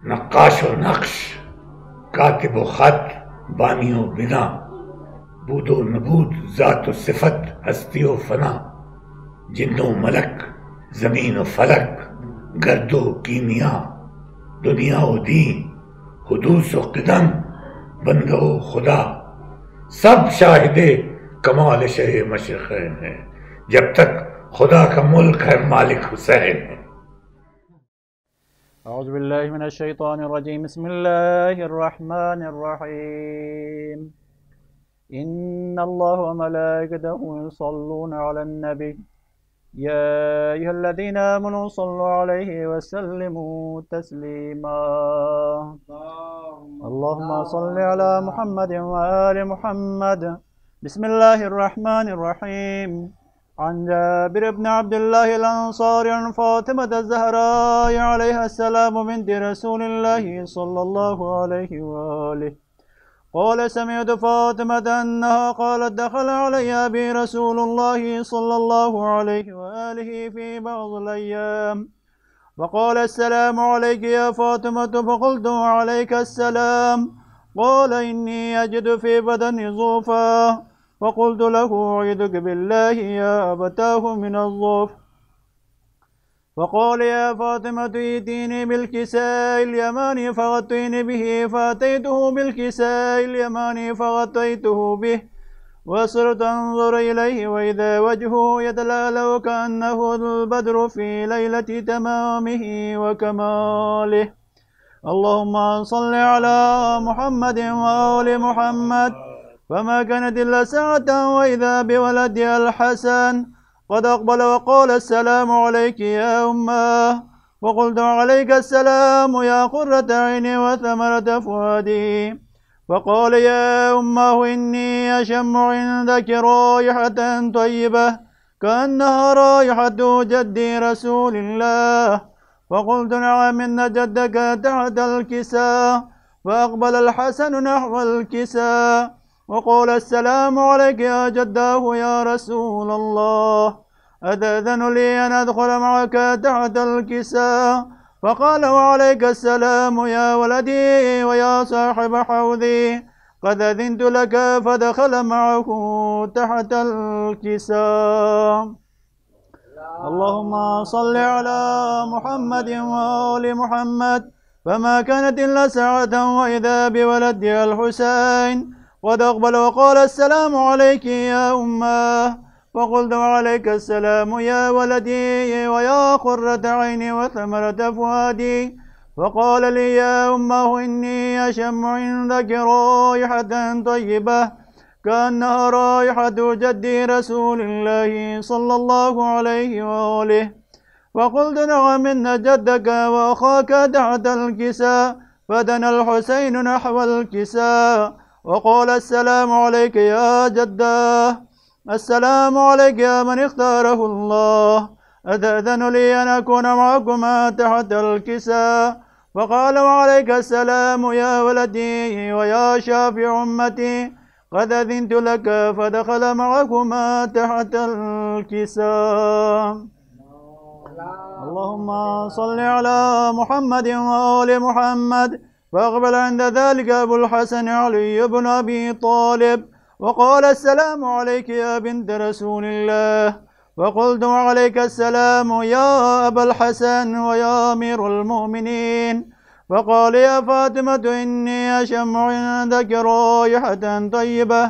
نقاش و نقش، کاتب و خط، بانی و بنا، بود و نبود، ذات و صفت، ہستی و فنا، جن و ملک، زمین و فلک، گرد و کیمیا، دنیا و دین، حدوث و قدم، بندہ و خدا، سب شاہد کمال شہ مشرقین ہے، جب تک خدا کا ملک ہے مالک حسین ہے۔ اعوذ باللہ من الشیطان الرجیم، بسم اللہ الرحمن الرحیم۔ ان اللہ وملائکتہ یصلون علی النبی یا ایھا الذین آمنوا صلوا علیہ وسلموا تسلیما۔ اللہم صل علی محمد وآل محمد۔ بسم اللہ الرحمن الرحیم۔ عن جابر بن عبد الله الأنصاري عن فاطمة الزهراء عليها السلام بنت رسول الله صلى الله عليه وآله قال سمعت فاطمة أنها قالت دخل علي أبي رسول الله صلى الله عليه وآله في بعض الأيام فقال السلام عليك يا فاطمة، فقلت وعليك السلام، قال إني أجد في بدني ظوفا، فقلت له أعيذك بالله يا أبتاه من الظوف، فقال يا فاطمة ائتيني بالكساء اليماني فغطيني به، فأتيته بالكساء اليماني فغطيته به، وصرت أنظر إليه وإذا وجهه يتلألأ كأنه البدر في ليلة تمامه وكماله. اللهم صل على محمد وآل محمد. فما كانت إلا ساعة وإذا بولدها الحسن قد أقبل وقال السلام عليك يا أماه، وقلت عليك السلام يا قرة عيني وثمرة فؤادي، فقال يا أماه إني أشم عندك رائحة طيبة كأنها رائحة جدي رسول الله، فقلت نعم إن جدك تحت الكساء، فأقبل الحسن نحو الكساء وقال السلام عليك يا جداه يا رسول الله، أتأذن لي أن أدخل معك تحت الكساء؟ فقال وعليك السلام يا ولدي ويا صاحب حوضي، قد أذنت لك، فدخل معه تحت الكساء. اللهم صل على محمد وآل محمد. فما كانت إلا ساعة وإذا بولدها الحسين قد أقبل وقال السلام عليك يا أماه، فقلت وعليك السلام يا ولدي ويا قرة عيني وثمرة فؤادي، فقال لي يا أماه إني أشم عندك رائحة طيبة كأنها رائحة جدي رسول الله صلى الله عليه وآله، فقلت نعم إن جدك وأخاك تحت الكساء، فدنا الحسين نحو الكساء وقال السلام عليك يا جداه، السلام عليك يا من اختاره الله، أتأذن لي أن أكون معكما تحت الكساء؟ فقال وعليك السلام يا ولدي ويا شافع أمتي، قد أذنت لك، فدخل معكما تحت الكساء. اللهم صل على محمد وآل محمد. فأقبل عند ذلك أبو الحسن علي بن أبي طالب وقال السلام عليك يا بنت رسول الله، فقلت وعليك السلام يا أبا الحسن ويا أمير المؤمنين، فقال يا فاطمة إني أشم عندك رائحة طيبة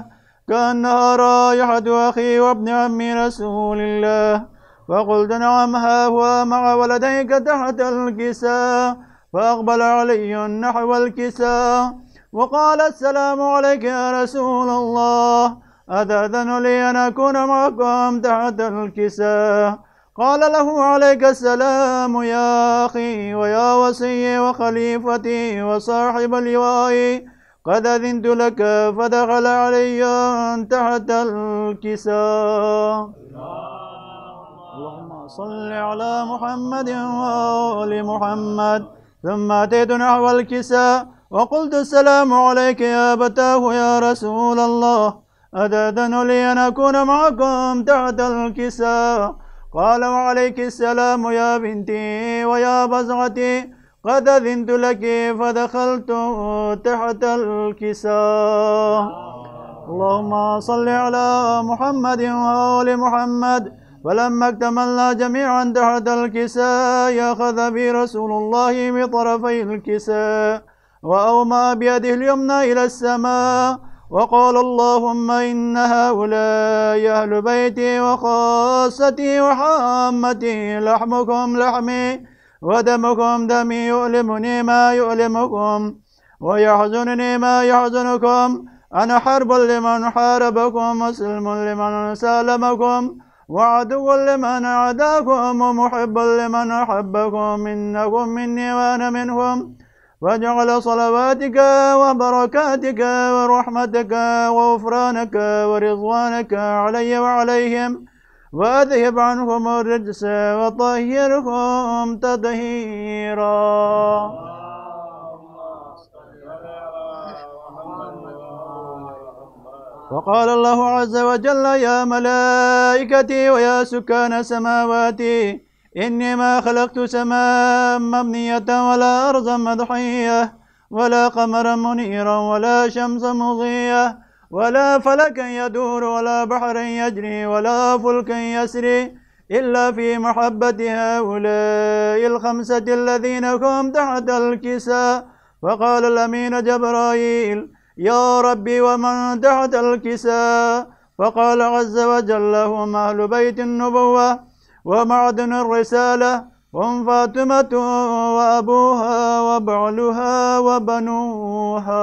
كأنها رائحة أخي وابن عم رسول الله، فقلت نعم ها هو مع ولديك تحت الكساء، فأقبل علي نحو الكساء وقال السلام عليك يا رسول الله، أتأذن لي أن أكون معكم تحت الكساء؟ قال له عليك السلام يا أخي ويا وصي وخليفتي وصاحب اللواء، قد أذنت لك، فدخل علي تحت الكساء. اللهم صل على محمد وآل محمد. ثم أتيت نحو الكساء وقلت السلام عليك يا أبتاه يا رسول الله، أتأذن لي أن أكون معكم تحت الكساء؟ قال وعليك السلام يا بنتي ويا بزغتي، قد أذنت لك فدخلت تحت الكساء. اللهم صل على محمد وآل محمد. فلما اكتملنا جميعا تحت الكساء أخذ بي رسول الله بطرفي الكساء وأومأ بيده اليمنى إلى السماء وقال اللهم إن هؤلاء أهل بيتي وخاصتي وحامتي، لحمكم لحمي ودمكم دمي، يؤلمني ما يؤلمكم ويحزنني ما يحزنكم. أنا حرب لمن حاربكم وسلم لمن سالمكم وعدو لمن عاداكم ومحب لمن أحبكم، إنكم مني وأنا منهم. واجعل صلواتك وبركاتك ورحمتك وغفرانك ورضوانك علي وعليهم، وأذهب عنهم الرجس وطهرهم تطهيرا. وقال الله عز وجل يا ملائكتي ويا سكان سماواتي إني ما خلقت سماء مبنية ولا أرضا مضحية ولا قمرا منيرا ولا شمسا مضية ولا فلكا يدور ولا بحرا يجري ولا فلكا يسري إلا في محبة هؤلاء الخمسة الذين هم تحت الكساء. فقال الأمين جبرائيل يا ربي ومن تحت الكساء؟ فقال عز وجل هم أهل بيت النبوة ومعدن الرسالة، هم فاطمة وأبوها وبعلها وبنوها.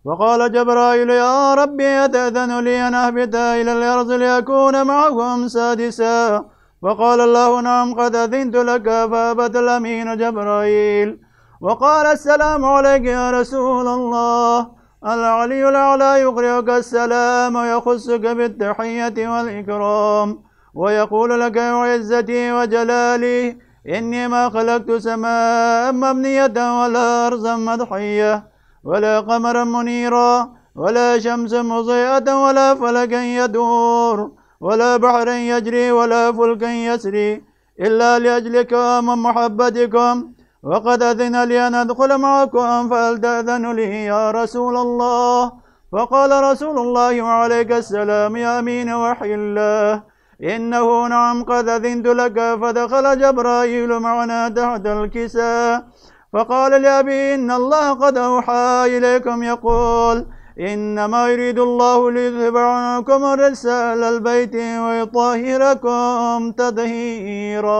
وقال جبرائيل يا ربي أتأذن لي أن أهبط إلى الأرض لأكون معهم سادسا؟ وقال الله نعم قد أذنت لك. فأبت الأمين جبرائيل وقال السلام عليك يا رسول الله. العلي الأعلى يقرئك السلام ويخصك بالتحية والإكرام ويقول لك وعزتي وجلالي إني ما خلقت سماء مبنية ولا أرضا مضحية ولا قمرا منيرا ولا شمس مضيئة ولا فلكا يدور ولا بحرا يجري ولا فلكا يسري إلا لأجلكم ومحبتكم، وقد أذن لي أن أدخل معكم فهل تأذن لي يا رسول الله؟ فقال رسول الله وعليك السلام يا أمين وحي الله إنه نعم قد أذنت لك. فدخل جبرائيل معنا تحت الكساء فقال لأبي إن الله قد أوحى إليكم يقول إنما يريد الله ليذهب عنكم الرجس أهل البيت ويطهركم تطهيرا.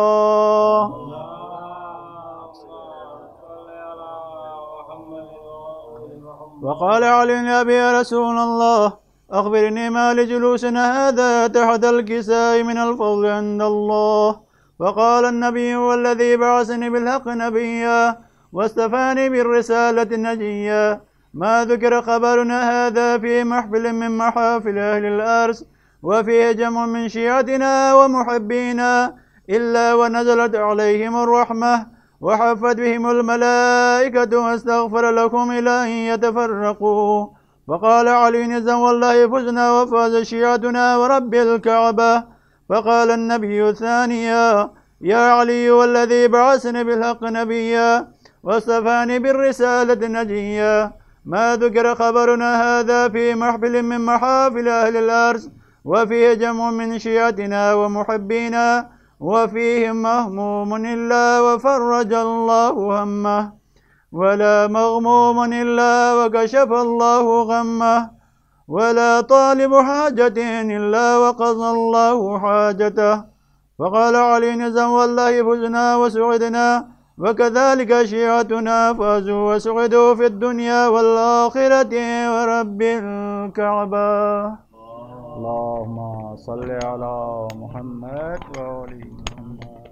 وقال علي لأبي يا رسول الله أخبرني ما لجلوسنا هذا تحت الكساء من الفضل عند الله. فقال النبي والذي بعثني بالحق نبيا واستفاني بالرسالة نجيا ما ذكر خبرنا هذا في محفل من محافل أهل الأرض وفيه جمع من شيعتنا ومحبينا إلا ونزلت عليهم الرحمة وحفت بهم الملائكة واستغفر لكم إلى أن يتفرقوا. فقال علي نزا والله فزنا وفاز شيعتنا ورب الكعبة. فقال النبي ثانيا يا علي والذي بعثني بالحق نبيا واصطفاني بالرسالة نجيا ما ذكر خبرنا هذا في محفل من محافل أهل الأرض وفيه جمع من شيعتنا ومحبينا وفيهم مهموم إلا وفرج الله همه ولا مغموم إلا وكشف الله غمه ولا طالب حاجة إلا وقضى الله حاجته. فقال علي نزا والله فزنا وسعدنا وكذلك شيعتنا فازوا وسعدوا في الدنيا والآخرة ورب الكعبة. اللهم صل على محمد وآل محمد.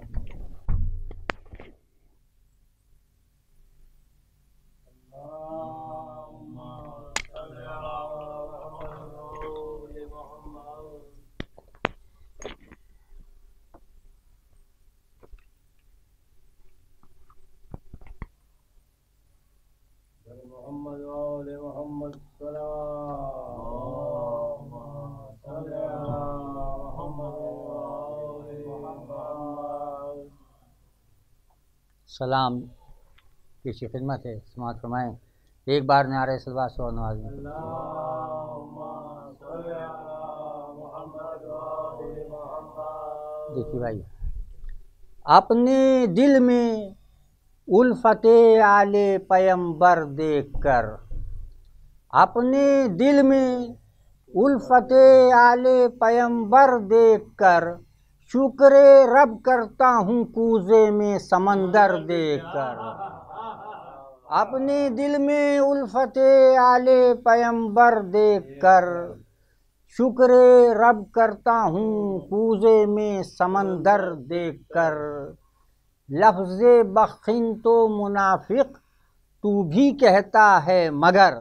محمد وآل محمد اللهم صل على محمد وآل سلام پیش خدمت ہے، سماعت فرمائیں۔ ایک بار نعرہ صلوات سو نواز میں دیکھیے بھائی، اپنے دل میں الفت آل پیمبر دیکھ کر، اپنے دل میں الفت آل پیمبر دیکھ کر، شکر رب کرتا ہوں کوزے میں سمندر دیکھ کر۔ اپنے دل میں الفت آل پیمبر دیکھ کر، شکر رب کرتا ہوں کوزے میں سمندر دیکھ کر۔ لفظ بخن تو منافق تو بھی کہتا ہے مگر،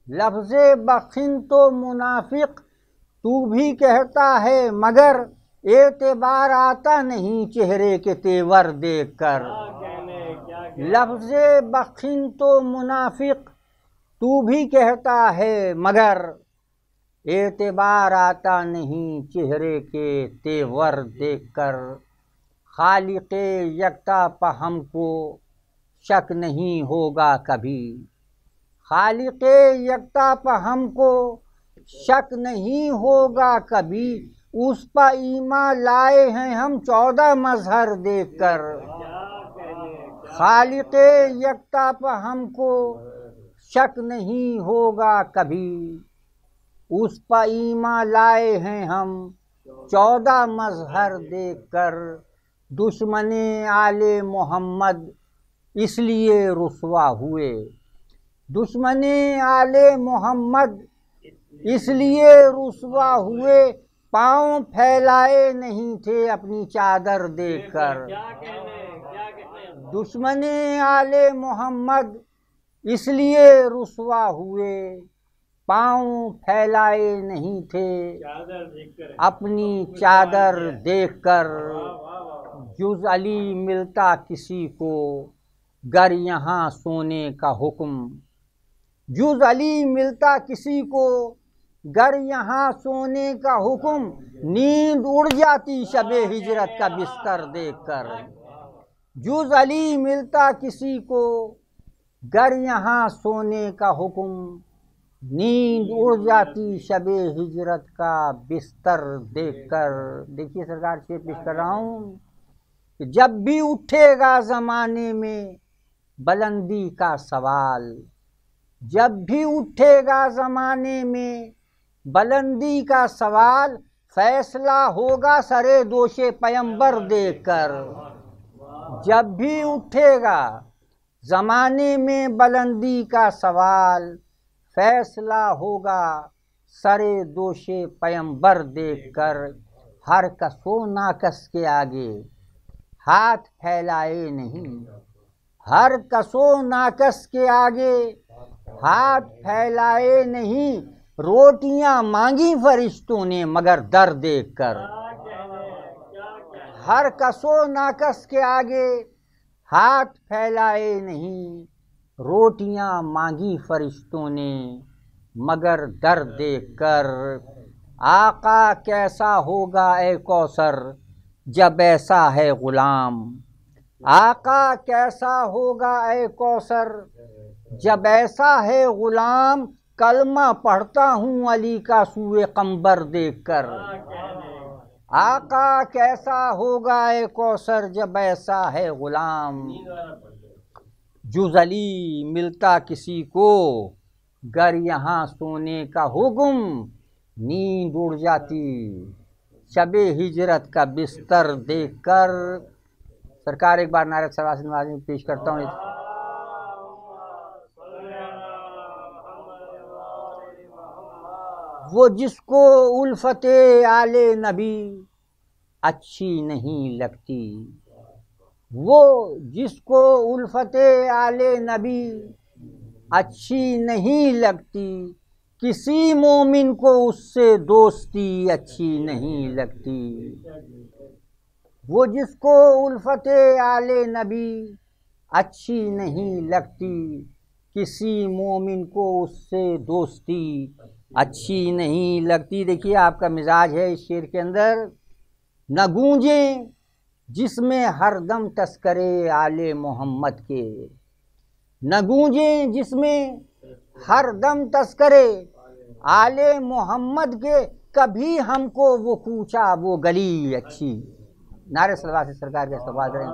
لفظ بخن تو منافق تو بھی کہتا ہے مگر، اعتبار آتا نہیں چہرے کے تیور دیکھ کر۔ لفظ بخن تو منافق تو بھی کہتا ہے مگر، اعتبار آتا نہیں چہرے کے تیور دیکھ کر۔ خالق یکتا پہ ہم کو شک نہیں ہوگا کبھی، خالق یکتا پہ ہم کو شک نہیں ہوگا کبھی، اس پہ ایمان لائے ہیں ہم 14 مظہر دیکھ کر۔ خالق یکتا پہ ہم کو شک نہیں ہوگا کبھی، اس پہ ایمان لائے ہیں ہم 14 مظہر دیکھ کر۔ دشمن آل محمد اس لیے رسوا ہوئے، دشمن آل محمد اس لیے رسوا ہوئے، پاؤں پھیلائے نہیں تھے اپنی چادر دیکھ کر۔ دشمن آل محمد اس لیے رسوا ہوئے، پاؤں پھیلائے نہیں تھے اپنی چادر دیکھ کر۔ جز علی ملتا کسی کو گر یہاں سونے کا حکم، جز علی ملتا کسی کو گر یہاں سونے کا حکم، نیند اڑ جاتی شب ہجرت کا بستر دیکھ کر۔ جز علی ملتا کسی کو گر یہاں سونے کا حکم، نیند اڑ جاتی شب ہجرت کا بستر دیکھ کر۔ دیکھیے سرکار سے پیش کر رہا ہوں کہ جب بھی اٹھے گا زمانے میں بلندی کا سوال، جب بھی اٹھے گا زمانے میں بلندی کا سوال، فیصلہ ہوگا سرے دوش پیمبر دیکھ کر۔ جب بھی اٹھے گا زمانے میں بلندی کا سوال، فیصلہ ہوگا سرے دوش پیمبر دیکھ کر۔ ہر کس و ناکس کے آگے ہاتھ پھیلائے نہیں، ہر کس و ناکس کے آگے ہاتھ پھیلائے نہیں، روٹیاں مانگی فرشتوں نے مگر در دیکھ کر۔ ہر کس و ناکس کے آگے ہاتھ پھیلائے نہیں، روٹیاں مانگی فرشتوں نے مگر در دیکھ کر۔ آقا کیسا ہوگا اے کوثر جب ایسا ہے غلام، آقا کیسا ہوگا اے کوثر جب ایسا ہے غلام، کلمہ پڑھتا ہوں علی کا سوئے قمبر دیکھ کر۔ آقا کیسا ہوگا اے کوثر جب ایسا ہے غلام، جز علی ملتا کسی کو گر یہاں سونے کا حکم، نیند اڑ جاتی شب ہجرت کا بستر دیکھ کر۔ سرکار ایک بار نعرہ صلوات نوازی میں پیش کرتا ہوں۔ وہ جس کو الفت آل نبی اچھی نہیں لگتی، وہ جس کو الفت آل نبی اچھی نہیں لگتی، کسی مومن کو اس سے دوستی اچھی نہیں لگتی۔ وہ جس کو الفت آل نبی اچھی نہیں لگتی، کسی مومن کو اس سے دوستی اچھی نہیں لگتی۔ دیکھیے آپ کا مزاج ہے اس شعر کے اندر، نہ گونجیں جس میں ہر دم تذکرے آل محمد کے، نہ گونجیں جس میں ہر دم تذکرے آل محمد کے، کبھی ہم کو وہ کوچہ وہ گلی اچھی۔ نعرہ صلوات سے سرکار کے استقبال کریں۔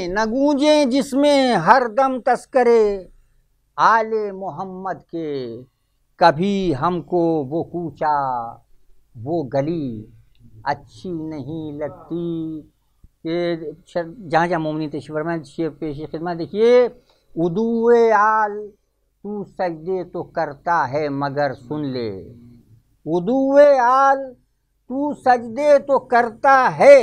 نہ گونجیں جس میں ہر دم تذکرے آل محمد کے، کبھی ہم کو وہ کوچہ وہ گلی اچھی نہیں لگتی۔ کہ جہاں جہاں مومنین تشریف فرمائیں شیخ پیش خدمت دیکھیے، ادوئے آل تو سجدے تو کرتا ہے مگر سن لے، ادوئے آل تو سجدے تو کرتا ہے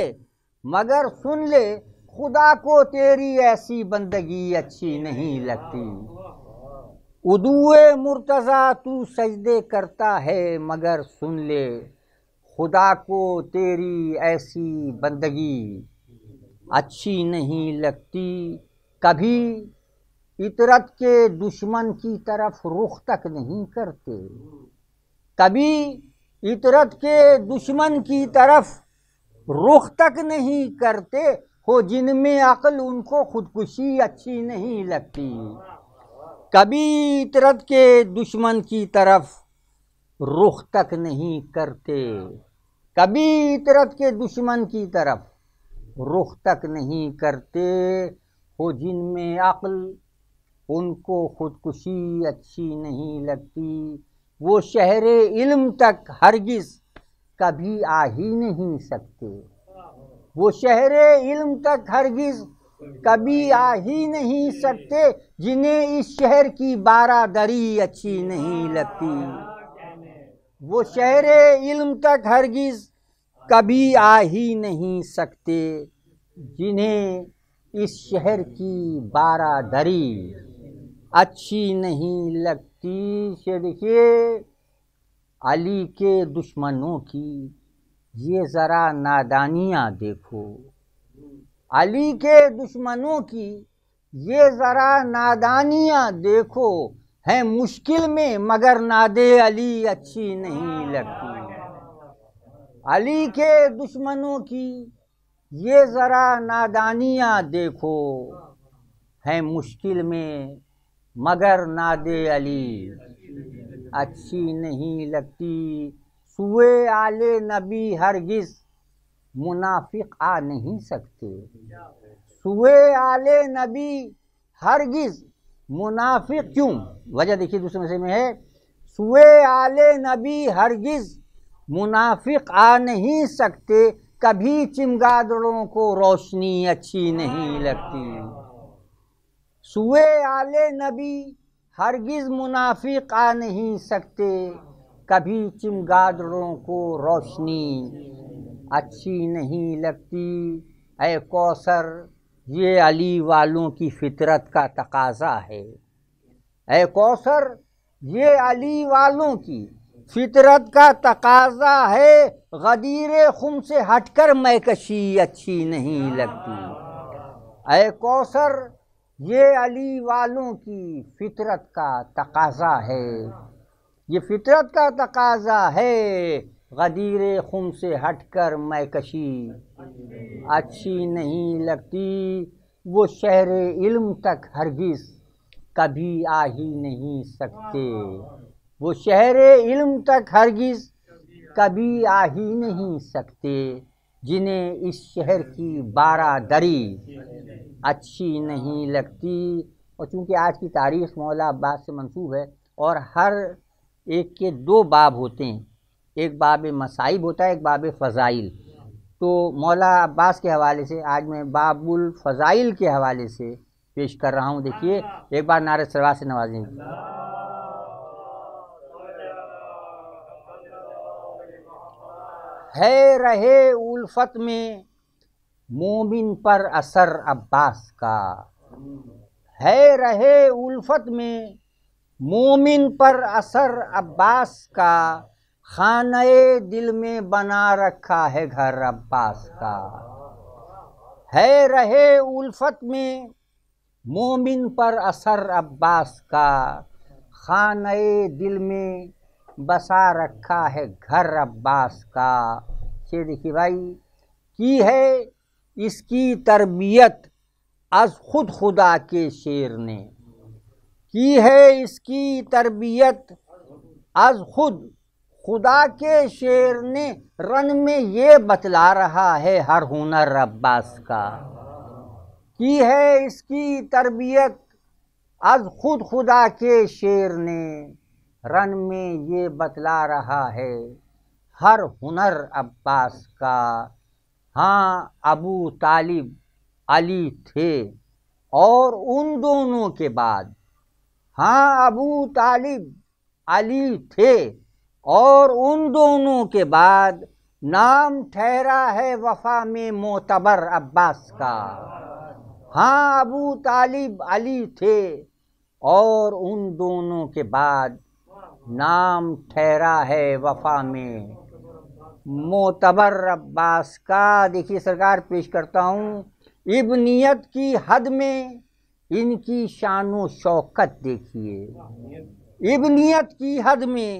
مگر سن لے، خدا کو تیری ایسی بندگی اچھی نہیں لگتی۔ ادوئے مرتضیٰ تو سجدے کرتا ہے مگر سن لے، خدا کو تیری ایسی بندگی اچھی نہیں لگتی۔ کبھی عطرت کے دشمن کی طرف رخ تک نہیں کرتے، کبھی عطرت کے دشمن کی طرف رخ تک نہیں کرتے، ہو جن میں عقل ان کو خودکشی اچھی نہیں لگتی۔ کبھی عطرت کے دشمن کی طرف رخ تک نہیں کرتے، کبھی عطرت کے دشمن کی طرف رخ تک نہیں کرتے، ہو جن میں عقل ان کو خودکشی اچھی نہیں لگتی۔ وہ شہر علم تک ہرگز کبھی آ ہی نہیں سکتے، وہ شہر علم تک ہرگز کبھی آ ہی نہیں سکتے، جنہیں اس شہر کی بارہ دری اچھی نہیں لگتی۔ وہ شہر علم تک ہرگز کبھی آ ہی نہیں سکتے، جنہیں اس شہر کی بارہ دری اچھی نہیں لگتی۔ یہ دیکھیے، علی کے دشمنوں کی یہ ذرا نادانیاں دیکھو، علی کے دشمنوں کی یہ ذرا نادانیاں دیکھو، ہیں مشکل میں مگر ناد علی اچھی نہیں لگتی۔ علی کے دشمنوں کی یہ ذرا نادانیاں دیکھو، ہیں مشکل میں مگر ناد علی اچھی نہیں لگتی۔ سوئے آل نبی ہرگز منافق آ نہیں سکتے، سوئے آل نبی ہرگز منافق کیوں؟ وجہ دیکھیے دوسرے مسئلے میں ہے، سوئے آل نبی ہرگز منافق آ نہیں سکتے، کبھی چمگادڑوں کو روشنی اچھی نہیں لگتی۔ سوئے آل نبی ہرگز منافق آ نہیں سکتے، کبھی چمگادڑوں کو روشنی اچھی نہیں لگتی۔ اے کوثر یہ علی والوں کی فطرت کا تقاضا ہے، اے کوثر یہ علی والوں کی فطرت کا تقاضا ہے، غدیر خم سے ہٹ کر میکشی اچھی نہیں لگتی۔ اے کوثر یہ علی والوں کی فطرت کا تقاضا ہے، یہ فطرت کا تقاضا ہے، غدیر خم سے ہٹ کر میکشی اچھی نہیں لگتی۔ وہ شہر علم تک ہرگز کبھی آ ہی نہیں سکتے، وہ شہر علم تک ہرگز کبھی آ ہی نہیں سکتے، جنہیں اس شہر کی بارہ دری اچھی نہیں لگتی۔ اور چونکہ آج کی تاریخ مولا عباس سے منسوب ہے اور ہر ایک کے دو باب ہوتے ہیں، ایک باب مصائب ہوتا ہے، ایک باب فضائل، تو مولا عباس کے حوالے سے آج میں باب الفضائل کے حوالے سے پیش کر رہا ہوں۔ دیکھیے ایک بار نعرہ صلوات سے نوازیں۔ ہے رہے الفت میں مومن پر اثر عباس کا، ہے رہے الفت میں مومن پر اثر عباس کا، خانہ دل میں بنا رکھا ہے گھر عباس کا۔ ہے رہے الفت میں مومن پر اثر عباس کا، خانہ دل میں بسا رکھا ہے گھر عباس کا. یہ دیکھیے بھائی کی ہے اس کی تربیت از خود خدا کے شیر نے، کی ہے اس کی تربیت از خود خدا کے شیر نے، رن میں یہ بتلا رہا ہے ہر ہنر عباس کا. کی ہے اس کی تربیت از خود خدا کے شیر نے، رن میں یہ بتلا رہا ہے ہر ہنر عباس کا. ہاں ابو طالب علی تھے اور ان دونوں کے بعد، ہاں ابو طالب علی تھے اور ان دونوں کے بعد نام ٹھہرا ہے وفا میں معتبر عباس کا. ہاں ابو طالب علی تھے اور ان دونوں کے بعد نام ٹھہرا ہے وفا میں معتبر عباس کا. دیکھیے سرکار پیش کرتا ہوں، ابنیت کی حد میں ان کی شان و شوکت دیکھیے، ابنیت کی حد میں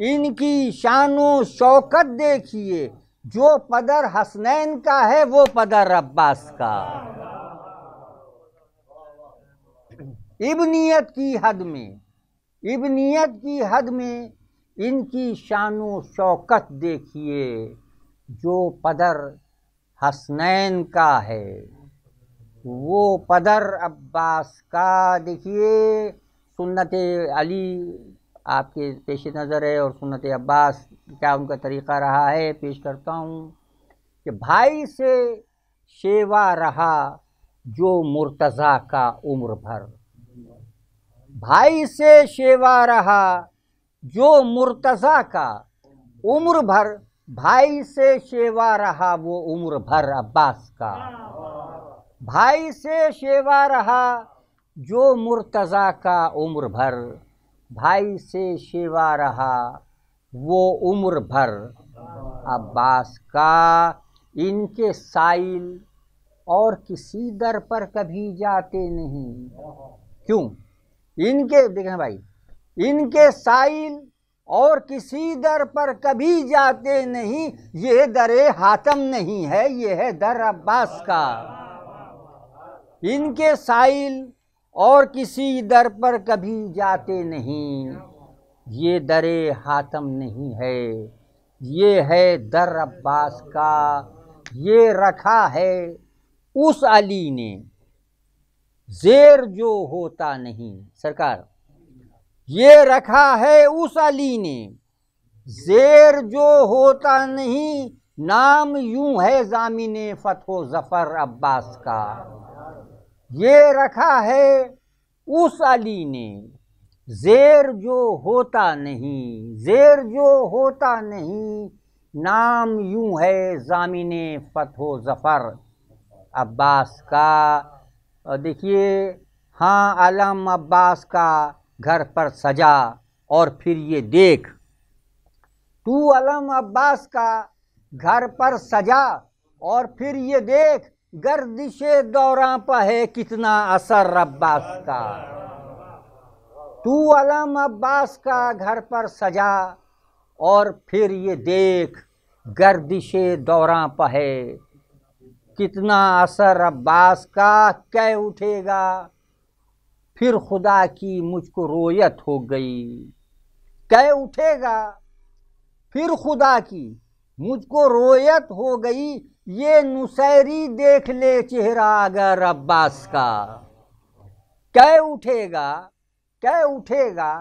ان کی شان و شوکت دیکھیے، جو پدر حسنین کا ہے وہ پدر عباس کا. ابنیت کی حد میں، ابنیت کی حد میں ان کی شان و شوکت دیکھیے، جو پدر حسنین کا ہے وہ پدر عباس کا. دیکھیے سنت علی آپ کے پیش نظر ہے اور سنت عباس کیا ان کا طریقہ رہا ہے، پیش کرتا ہوں کہ بھائی سے شیوا رہا جو مرتضیٰ کا عمر بھر، بھائی سے شیوا رہا جو مرتضیٰ کا عمر بھر، بھائی سے شیوا رہا وہ عمر بھر عباس کا. بھائی سے شیوا رہا جو مرتضیٰ کا عمر بھر، بھائی سے شیوا رہا وہ عمر بھر عباس کا. ان کے سائل اور کسی در پر کبھی جاتے نہیں. کیوں؟ ان کے دیکھیں بھائی، ان کے سائل اور کسی در پر کبھی جاتے نہیں، یہ در حاتم نہیں ہے، یہ ہے در عباس کا. ان کے سائل اور کسی در پر کبھی جاتے نہیں، یہ در حاتم نہیں ہے، یہ ہے در عباس کا. یہ رکھا ہے اس علی نے زیر جو ہوتا نہیں. سرکار یہ رکھا ہے اس علی نے زیر جو ہوتا نہیں، نام یوں ہے ضامن فتح و ظفر عباس کا. یہ رکھا ہے اس علی نے زیر جو ہوتا نہیں، زیر جو ہوتا نہیں، نام یوں ہے ضامن فتح و ظفر عباس کا. اور دیکھیے ہاں علم عباس کا گھر پر سجا اور پھر یہ دیکھ، تو علم عباس کا گھر پر سجا اور پھر یہ دیکھ، گردش دوراں پہ ہے کتنا اثر عباس کا. تو علم عباس کا گھر پر سجا اور پھر یہ دیکھ، گردش دوراں پہ ہے کتنا اثر عباس کا. کہہ اٹھے گا پھر خدا کی مجھ کو رویت ہو گئی، کہہ اٹھے گا پھر خدا کی مجھ کو رویت ہو گئی، یہ نصیری دیکھ لے چہرہ اگر عباس کا. کہہ اٹھے گا، کہہ اٹھے گا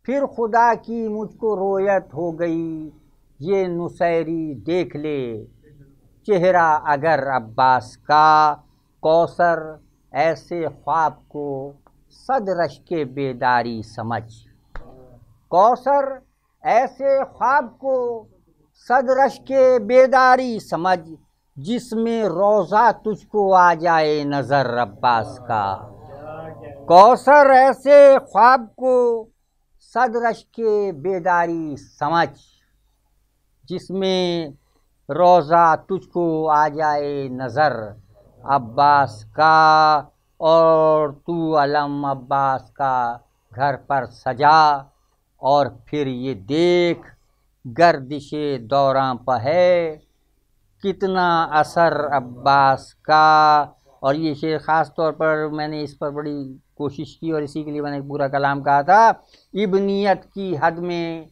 پھر خدا کی مجھ کو رویت ہو گئی، یہ نصیری دیکھ لے چہرہ اگر عباس کا. کوثر ایسے خواب کو صد رشک بیداری سمجھ، کوثر ایسے خواب کو صد رشک بیداری سمجھ، جس میں روضہ تجھ کو آ جائے نظر عباس کا. کوثر ایسے خواب کو صد رشک بیداری سمجھ، جس میں روضہ تجھ کو آ جائے نظر عباس کا. اور تو علم عباس کا گھر پر سجا اور پھر یہ دیکھ گردش دوراں پہ ہے کتنا اثر عباس کا. اور یہ شعر خاص طور پر میں نے اس پر بڑی کوشش کی اور اسی کے لیے میں نے پورا کلام کہا تھا. ابنیت کی حد میں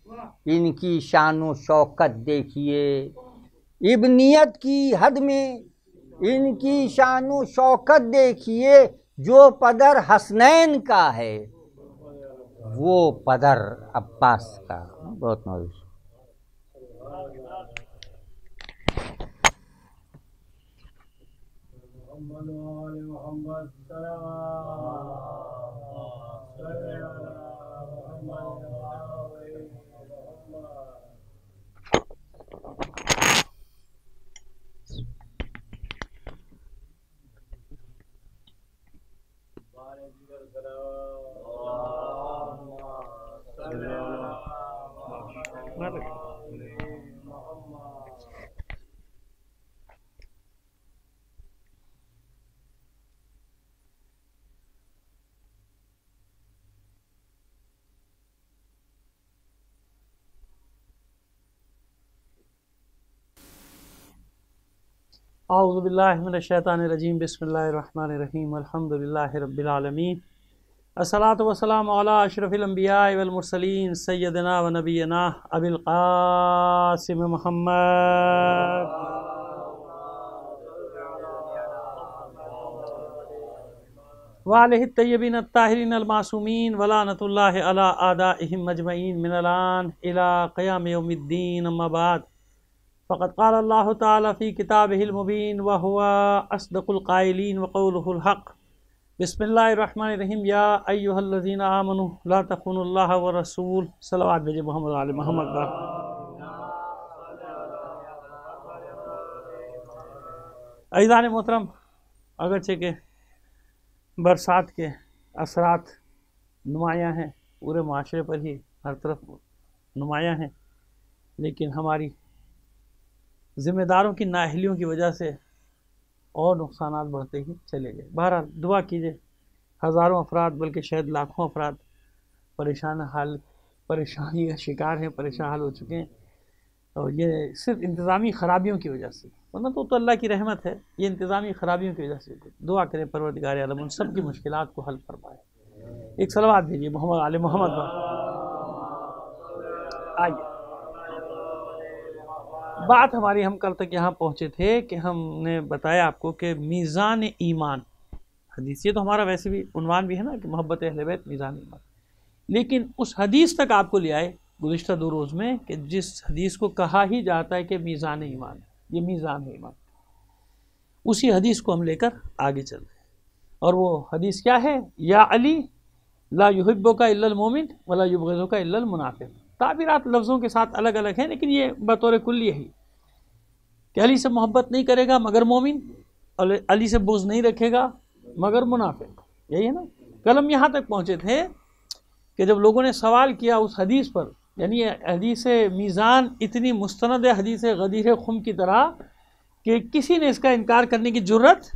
ان کی شان و شوکت دیکھیے، ابنیت کی حد میں ان کی شان و شوکت دیکھیے، جو پدر حسنین کا ہے وہ پدر عباس کا. بہت مزید اعوذ باللہ من الشیطان الرجیم. بسم اللہ الرحمن الرحیم. الحمد للہ رب العالمین. الصلاۃ والسلام علی اشرف الانبیاء والمرسلین سیدنا و نبینا ابی القاسم محمد وآلہ الطیبین الطاہرین المعصومین ولعنۃ اللہ علی اعدائہم اجمعین من الان الی قیام یوم الدین. اما بعد فقد قال اللہ تعالی فی کتابہ المبین وہو اصدق القائلین وقولہ الحق. بسم اللہ الرحمن الرحیم. یا ایہا الذین آمنوا لا تخونوا اللہ والرسول. صلوات بھیجے محمد علی محمد پر. عزیزان محترم، اگرچہ کہ برسات کے اثرات نمایاں ہیں، پورے معاشرے پر ہی ہر طرف نمایاں ہیں، لیکن ہماری ذمہ داروں کی نااہلیوں کی وجہ سے اور نقصانات بڑھتے ہی چلے گئے. بہرحال دعا کیجئے. ہزاروں افراد بلکہ شاید لاکھوں افراد پریشانی کا شکار ہیں، پریشان حال ہو چکے ہیں، اور یہ صرف انتظامی خرابیوں کی وجہ سے، ورنہ تو اللہ کی رحمت ہے، یہ انتظامی خرابیوں کی وجہ سے. دعا کریں پروردگار عالم ان سب کی مشکلات کو حل فرمائے. ایک صلوات بھیجیے محمد علی محمد پر. آئیے بات ہماری، ہم کل تک یہاں پہنچے تھے کہ ہم نے بتایا آپ کو کہ میزان ایمان حدیث، یہ تو ہمارا ویسے بھی عنوان بھی ہے نا کہ محبت اہل بیت میزان ایمان، لیکن اس حدیث تک آپ کو لے آئے گزشتہ 2 روز میں کہ جس حدیث کو کہا ہی جاتا ہے کہ میزان ایمان، یہ میزان ہے ایمان، اسی حدیث کو ہم لے کر آگے چل رہے ہیں. اور وہ حدیث کیا ہے؟ یا علی لا یحبک الا المومن ولا یبغضک الا المنافق. تعبیرات لفظوں کے ساتھ الگ الگ ہیں، لیکن یہ بطور کلی یہی کہ علی سے محبت نہیں کرے گا مگر مومن، اور علی سے بغض نہیں رکھے گا مگر منافق. یہی ہے نا. کل ہم یہاں تک پہنچے تھے کہ جب لوگوں نے سوال کیا اس حدیث پر، یعنی حدیث میزان اتنی مستند ہے حدیث غدیر خم کی طرح کہ کسی نے اس کا انکار کرنے کی جرت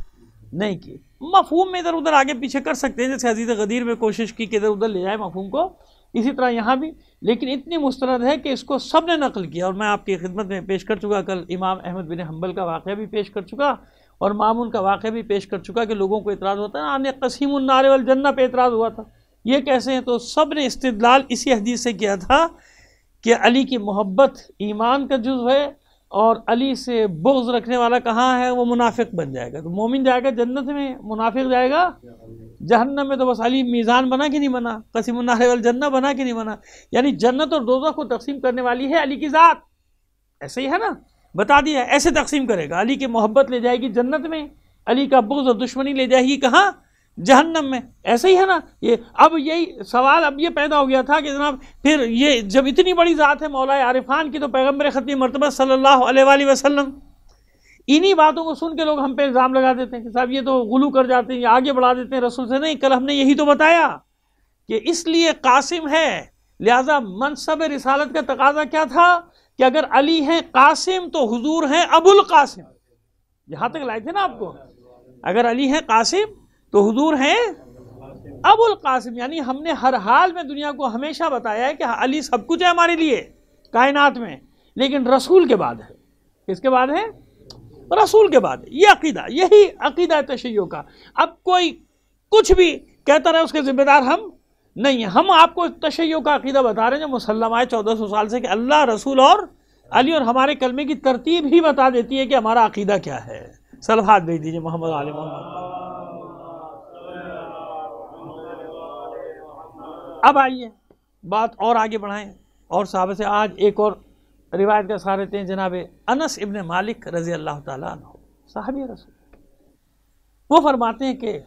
نہیں کی. مفہوم میں ادھر ادھر آگے پیچھے کر سکتے ہیں، جیسے حدیث غدیر میں کوشش کی کہ ادھر ادھر لے جائے مفہوم کو، اسی طرح یہاں بھی، لیکن اتنی مستند ہے کہ اس کو سب نے نقل کیا. اور میں آپ کی خدمت میں پیش کر چکا، کل امام احمد بن حنبل کا واقعہ بھی پیش کر چکا اور مامون کا واقعہ بھی پیش کر چکا کہ لوگوں کو اعتراض ہوتا ہے آنے قسیم النار والجنہ پہ اعتراض ہوا تھا، یہ کیسے ہیں؟ تو سب نے استدلال اسی حدیث سے کیا تھا کہ علی کی محبت ایمان کا جزو ہے، اور علی سے بغض رکھنے والا کہاں ہے؟ وہ منافق بن جائے گا. تو مومن جائے گا جنت میں، منافق جائے گا جہنم میں. تو بس علی میزان بنا کہ نہیں بنا؟ قسیم النار والجنہ بنا کہ نہیں بنا؟ یعنی جنت اور دوزخ کو تقسیم کرنے والی ہے علی کی ذات. ایسے ہی ہے نا، بتا دیا ایسے تقسیم کرے گا. علی کی محبت لے جائے گی جنت میں، علی کا بغض اور دشمنی لے جائے گی کہاں؟ جہنم میں. ایسے ہی ہے نا. یہ اب یہی سوال اب یہ پیدا ہو گیا تھا کہ جناب پھر یہ جب اتنی بڑی ذات ہے مولا عارفان کی، تو پیغمبر ختمی مرتبہ صلی اللہ علیہ وآلہ وسلم، انہی باتوں کو سن کے لوگ ہم پہ الزام لگا دیتے ہیں کہ صاحب یہ تو غلو کر جاتے ہیں، یہ آگے بڑھا دیتے ہیں رسول سے. نہیں، کل ہم نے یہی تو بتایا کہ اس لیے قاسم ہے، لہذا منصب رسالت کا تقاضا کیا تھا کہ اگر علی ہیں قاسم تو حضور ہیں ابو القاسم. یہاں تک لائے تھے نا آپ کو. اگر علی ہیں قاسم تو حضور ہیں ابو القاسم یعنی ہم نے ہر حال میں دنیا کو ہمیشہ بتایا ہے کہ علی سب کچھ ہے ہمارے لیے کائنات میں، لیکن رسول کے بعد ہے۔ کس کے بعد ہے؟ رسول کے بعد ہے۔ یہ عقیدہ، یہی عقیدہ تشیع کا۔ اب کوئی کچھ بھی کہتا رہے اس کے ذمہ دار ہم نہیں ہیں۔ ہم آپ کو تشیع کا عقیدہ بتا رہے ہیں جو مسلم ہے 1400 سال سے، کہ اللہ، رسول اور علی، اور ہمارے کلمے کی ترتیب ہی بتا دیتی ہے کہ ہمارا عقیدہ کیا ہے۔ صلوات بھیج دیجیے محمد علی محمد۔ اب آئیے بات اور آگے بڑھائیں، اور صحابہ سے آج ایک اور روایت کا سہارا لیتے ہیں جناب انس ابن مالک رضی اللہ تعالیٰ عنہ، صحابی رسول۔ وہ فرماتے ہیں کہ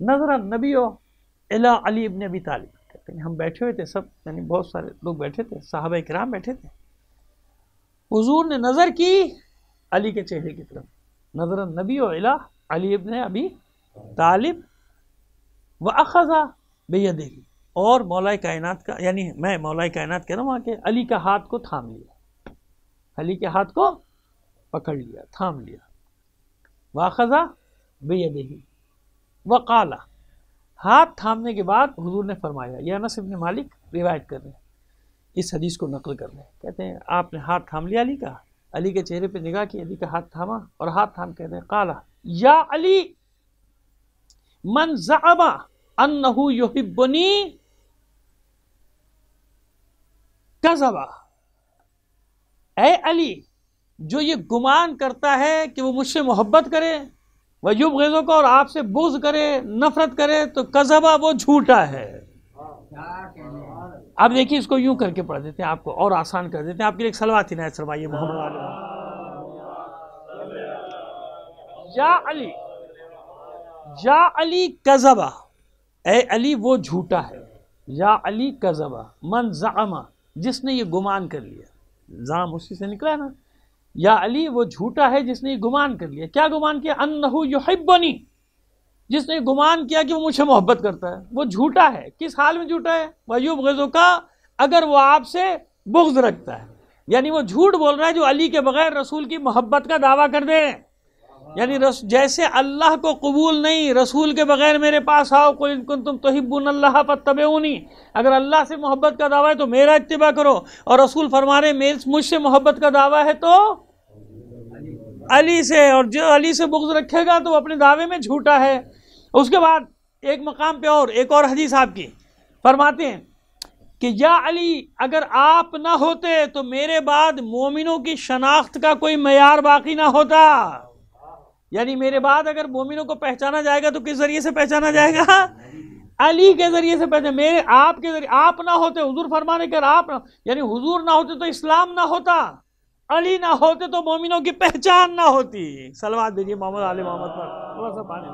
نظر النبی الی علی ابن ابی طالب، کہتے ہیں ہم بیٹھے ہوئے تھے سب، یعنی بہت سارے لوگ بیٹھے تھے، صحابہ کرام بیٹھے تھے، حضور نے نظر کی علی کے چہرے کی طرف، نظر النبی الی علی ابن ابی طالب واخذ بیدہ، اور مولا کائنات کا، یعنی میں مولا کائنات کہہ رہا ہوں وہاں کے، علی کا ہاتھ کو تھام لیا، علی کے ہاتھ کو پکڑ لیا، تھام لیا، واخذ بیدہ وقال، ہاتھ تھامنے کے بعد حضور نے فرمایا، یہ انس ابن مالک روایت کر رہے ہیں، اس حدیث کو نقل کر رہے ہیں، کہتے ہیں آپ نے ہاتھ تھام لیا علی کا، علی کے چہرے پہ نگاہ کی، علی کا ہاتھ تھاما، اور ہاتھ تھام کہتے ہیں قال یا علی من زعم انہ یحبنی کذب، اے علی جو یہ گمان کرتا ہے کہ وہ مجھ سے محبت کرے، وَيُبْغِضُكَ، اور آپ سے بغض کرے، نفرت کرے، تو کذبہ، وہ جھوٹا ہے۔ اب دیکھیے اس کو یوں کر کے پڑھ دیتے ہیں، آپ کو اور آسان کر دیتے ہیں، آپ کے لیے ایک صلوات عنایت فرمائیے محمد علیہ۔ یا علی کذبہ، اے علی وہ جھوٹا ہے، یا علی کذبہ من زعم، جس نے یہ گمان کر لیا، زعم اسی سے نکلا ہے نا، یا علی وہ جھوٹا ہے جس نے یہ گمان کر لیا، کیا گمان کیا؟ انہو یحبنی، جس نے گمان کیا کہ وہ مجھ سے محبت کرتا ہے، وہ جھوٹا ہے۔ کس حال میں جھوٹا ہے؟ وَيُبْغِضُكَ، اگر وہ آپ سے بغض رکھتا ہے، یعنی وہ جھوٹ بول رہا ہے جو علی کے بغیر رسول کی محبت کا دعویٰ کر دے، یعنی جیسے اللہ کو قبول نہیں رسول کے بغیر میرے پاس آؤ، قُلْ إِن كُنتُمْ تُحِبُّونَ اللَّهَ فَاتَّبِعُونِی، اگر اللہ سے محبت کا دعویٰ ہے تو میرا اتباع کرو، اور رسول فرما رہے مجھ سے محبت کا دعویٰ ہے تو علی سے، اور جو علی سے بغض رکھے گا تو وہ اپنے دعوے میں جھوٹا ہے۔ اس کے بعد ایک مقام پہ اور ایک اور حدیث آپ کی فرماتے ہیں کہ یا علی اگر آپ نہ ہوتے تو میرے بعد مومنوں کی شناخت کا کوئی معیار باقی نہ ہوتا، یعنی میرے بعد اگر مومنوں کو پہچانا جائے گا تو کس ذریعے سے پہچانا جائے گا؟ علی کے ذریعے سے پہچانا، میرے آپ کے ذریعے، آپ نہ ہوتے، حضور فرمانے کر آپ نہ، یعنی حضور نہ ہوتے تو اسلام نہ ہوتا، علی نہ ہوتے تو مومنوں کی پہچان نہ ہوتی۔ صلوات دیجیے محمد علی محمد پر، تھوڑا سا پانی۔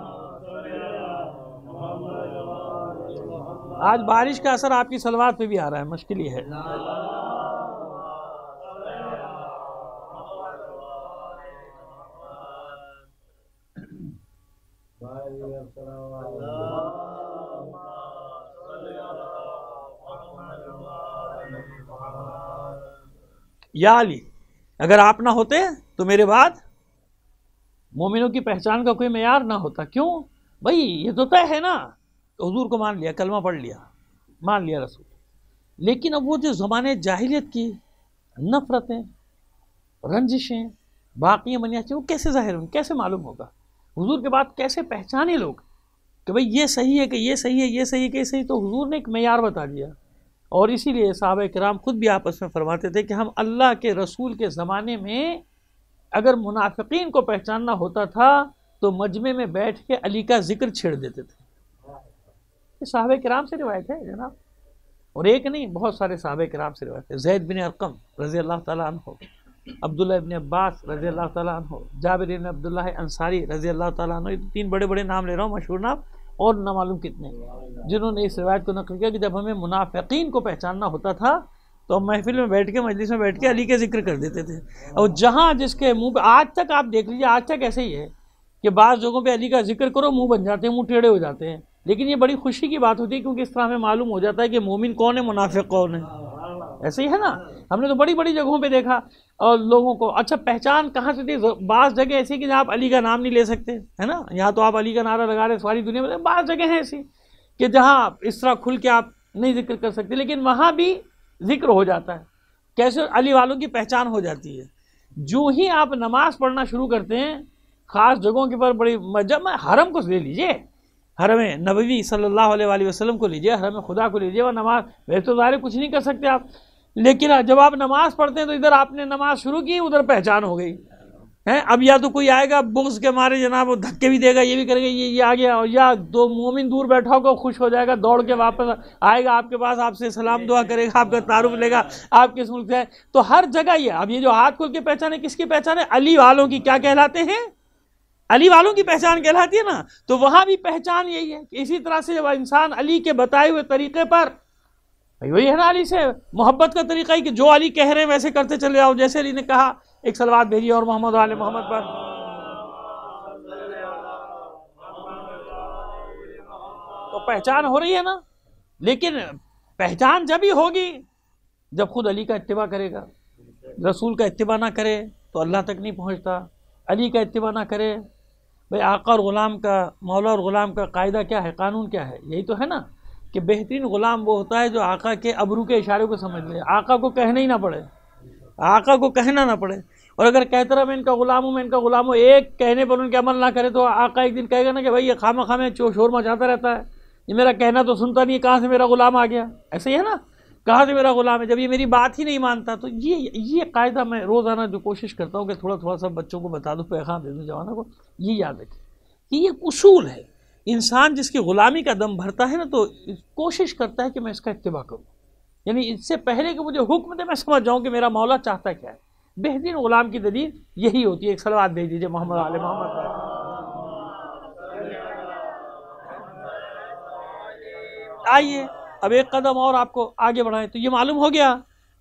آج بارش کا اثر آپ کی صلوات پہ بھی آ رہا ہے، مشکل ہی ہے۔ یا علی اگر آپ نہ ہوتے تو میرے بعد مومنوں کی پہچان کا کوئی معیار نہ ہوتا۔ کیوں بھائی؟ یہ تو طے ہے نا، تو حضور کو مان لیا، کلمہ پڑھ لیا، مان لیا رسول، لیکن اب وہ جو زمانے جاہلیت کی نفرتیں، رنجشیں، باقی منیاچیں، وہ کیسے ظاہر ہوں، کیسے معلوم ہوگا؟ حضور کے بعد کیسے پہچانے لوگ کہ بھئی یہ صحیح ہے کہ یہ صحیح ہے، یہ صحیح ہے کہ یہ صحیح؟ تو حضور نے ایک معیار بتا دیا، اور اسی لیے صحابہ کرام خود بھی آپس میں فرماتے تھے کہ ہم اللہ کے رسول کے زمانے میں اگر منافقین کو پہچاننا ہوتا تھا تو مجمع میں بیٹھ کے علی کا ذکر چھیڑ دیتے تھے۔ یہ صحابہ کرام سے روایت ہے جناب، اور ایک نہیں، بہت سارے صحابہ کرام سے روایت ہے۔ زید بن ارقم رضی اللہ تعالیٰ عنہ، عبداللہ ابن عباس رضی اللہ تعالیٰ عنہ، جابر بن عبداللہ انصاری رضی اللہ تعالیٰ عنہ، یہ تین بڑے بڑے نام لے رہا ہوں، مشہور نام، اور نہ معلوم کتنے، جنہوں نے اس روایت کو نقل کیا کہ جب ہمیں منافقین کو پہچاننا ہوتا تھا تو ہم محفل میں بیٹھ کے، مجلس میں بیٹھ کے علی کے ذکر کر دیتے تھے، اور جہاں جس کے منہ پہ، آج تک آپ دیکھ لیجیے، آج تک ایسے ہی ہے کہ بعض جگہوں پہ علی کا ذکر کرو منہ بن جاتے ہیں، منہ ٹیڑھے ہو جاتے ہیں، لیکن یہ بڑی خوشی کی بات ہوتی ہے کیونکہ اس طرح ہمیں معلوم ہو جاتا ہے کہ مومن کون ہے، منافق کون ہے۔ ایسے ہی ہے نا، ہم نے تو بڑی بڑی جگہوں پہ دیکھا اور لوگوں کو، اچھا پہچان کہاں سے تھی؟ بعض جگہ ایسی کہ جہاں آپ علی کا نام نہیں لے سکتے، ہے نا، یہاں تو آپ علی کا نعرہ لگا رہے ساری دنیا میں، بعض جگہ ہیں ایسی کہ جہاں اس طرح کھل کے آپ نہیں ذکر کر سکتے، لیکن وہاں بھی ذکر ہو جاتا ہے. کیسے علی والوں کی پہچان ہو جاتی ہے. جو ہی آپ نماز پڑھنا شروع کرتے ہیں خاص جگہوں کے پر بڑی جب حرم کو لے لیجئے، حرم نبوی صلی اللہ علیہ وآلہ وسلم کو لیجئے، حرم خدا کو لیجئے، وہ نماز ویسے تو ظاہر کچھ نہیں کر سکتے آپ، لیکن جب آپ نماز پڑھتے ہیں تو ادھر آپ نے نماز شروع کی، ادھر پہچان ہو گئی ہے. اب یا تو کوئی آئے گا بغض کے مارے جناب وہ دھکے بھی دے گا، یہ بھی کرے گا، یہ آ گیا، یا دو مومن دور بیٹھا ہوگا خوش ہو جائے گا، دوڑ کے واپس آئے گا آپ کے پاس، آپ سے سلام دعا کرے گا، آپ کا تعارف لے گا آپ کس ملک سے ہے. تو ہر جگہ یہ اب یہ جو ہاتھ کھول کے پہچان ہے کس کی پہچان ہے؟ علی والوں کی. کیا کہلاتے ہیں؟ علی والوں کی پہچان کہلاتی ہے نا. تو وہاں بھی پہچان یہی ہے کہ اسی طرح سے جب انسان علی کے بتائے ہوئے طریقے پر، وہی ہے نا علی سے محبت کا طریقہ ہی کہ جو علی کہہ رہے ہیں ویسے کرتے چلے جاؤ. جیسے علی نے کہا ایک صلوات بھیجیے اور محمد و آل محمد پر، تو پہچان ہو رہی ہے نا. لیکن پہچان جب ہی ہوگی جب خود علی کا اتباع کرے گا. رسول کا اتباع نہ کرے تو اللہ تک نہیں پہنچتا. علی کا اتباع نہ کرے، بھئی آقا اور غلام کا، مولا اور غلام کا قاعدہ کیا ہے، قانون کیا ہے؟ یہی تو ہے نا کہ بہترین غلام وہ ہوتا ہے جو آقا کے ابرو کے اشارے کو سمجھ لے، آقا کو کہنا ہی نہ پڑے، آقا کو کہنا نہ پڑے. اور اگر کہتا رہا میں ان کا غلام ہوں، میں ان کا غلام ہوں، ایک کہنے پر ان کے عمل نہ کرے تو آقا ایک دن کہے گا نا کہ بھائی یہ خامہ خامہ شور مچاتا رہتا ہے، یہ میرا کہنا تو سنتا نہیں ہے، کہاں سے میرا غلام آ گیا. ایسے ہی ہے نا، کہاں سے میرا غلام ہے جب یہ میری بات ہی نہیں مانتا. تو یہ قاعدہ میں روزانہ جو کوشش کرتا ہوں کہ تھوڑا تھوڑا سا بچوں کو بتا دوں، پیغام دے دوں جوانوں کو، یہ یاد رکھیں کہ یہ اصول ہے. انسان جس کی غلامی کا دم بھرتا ہے نا تو کوشش کرتا ہے کہ میں اس کا اتباع کروں، یعنی اس سے پہلے کہ مجھے حکم دے میں سمجھ جاؤں کہ میرا مولا چاہتا کیا ہے. بہترین غلام کی دلیل یہی ہوتی ہے. ایک صلوات بھیج دیجیے محمد علیہ محمد پر. آئیے اب ایک قدم اور آپ کو آگے بڑھائیں. تو یہ معلوم ہو گیا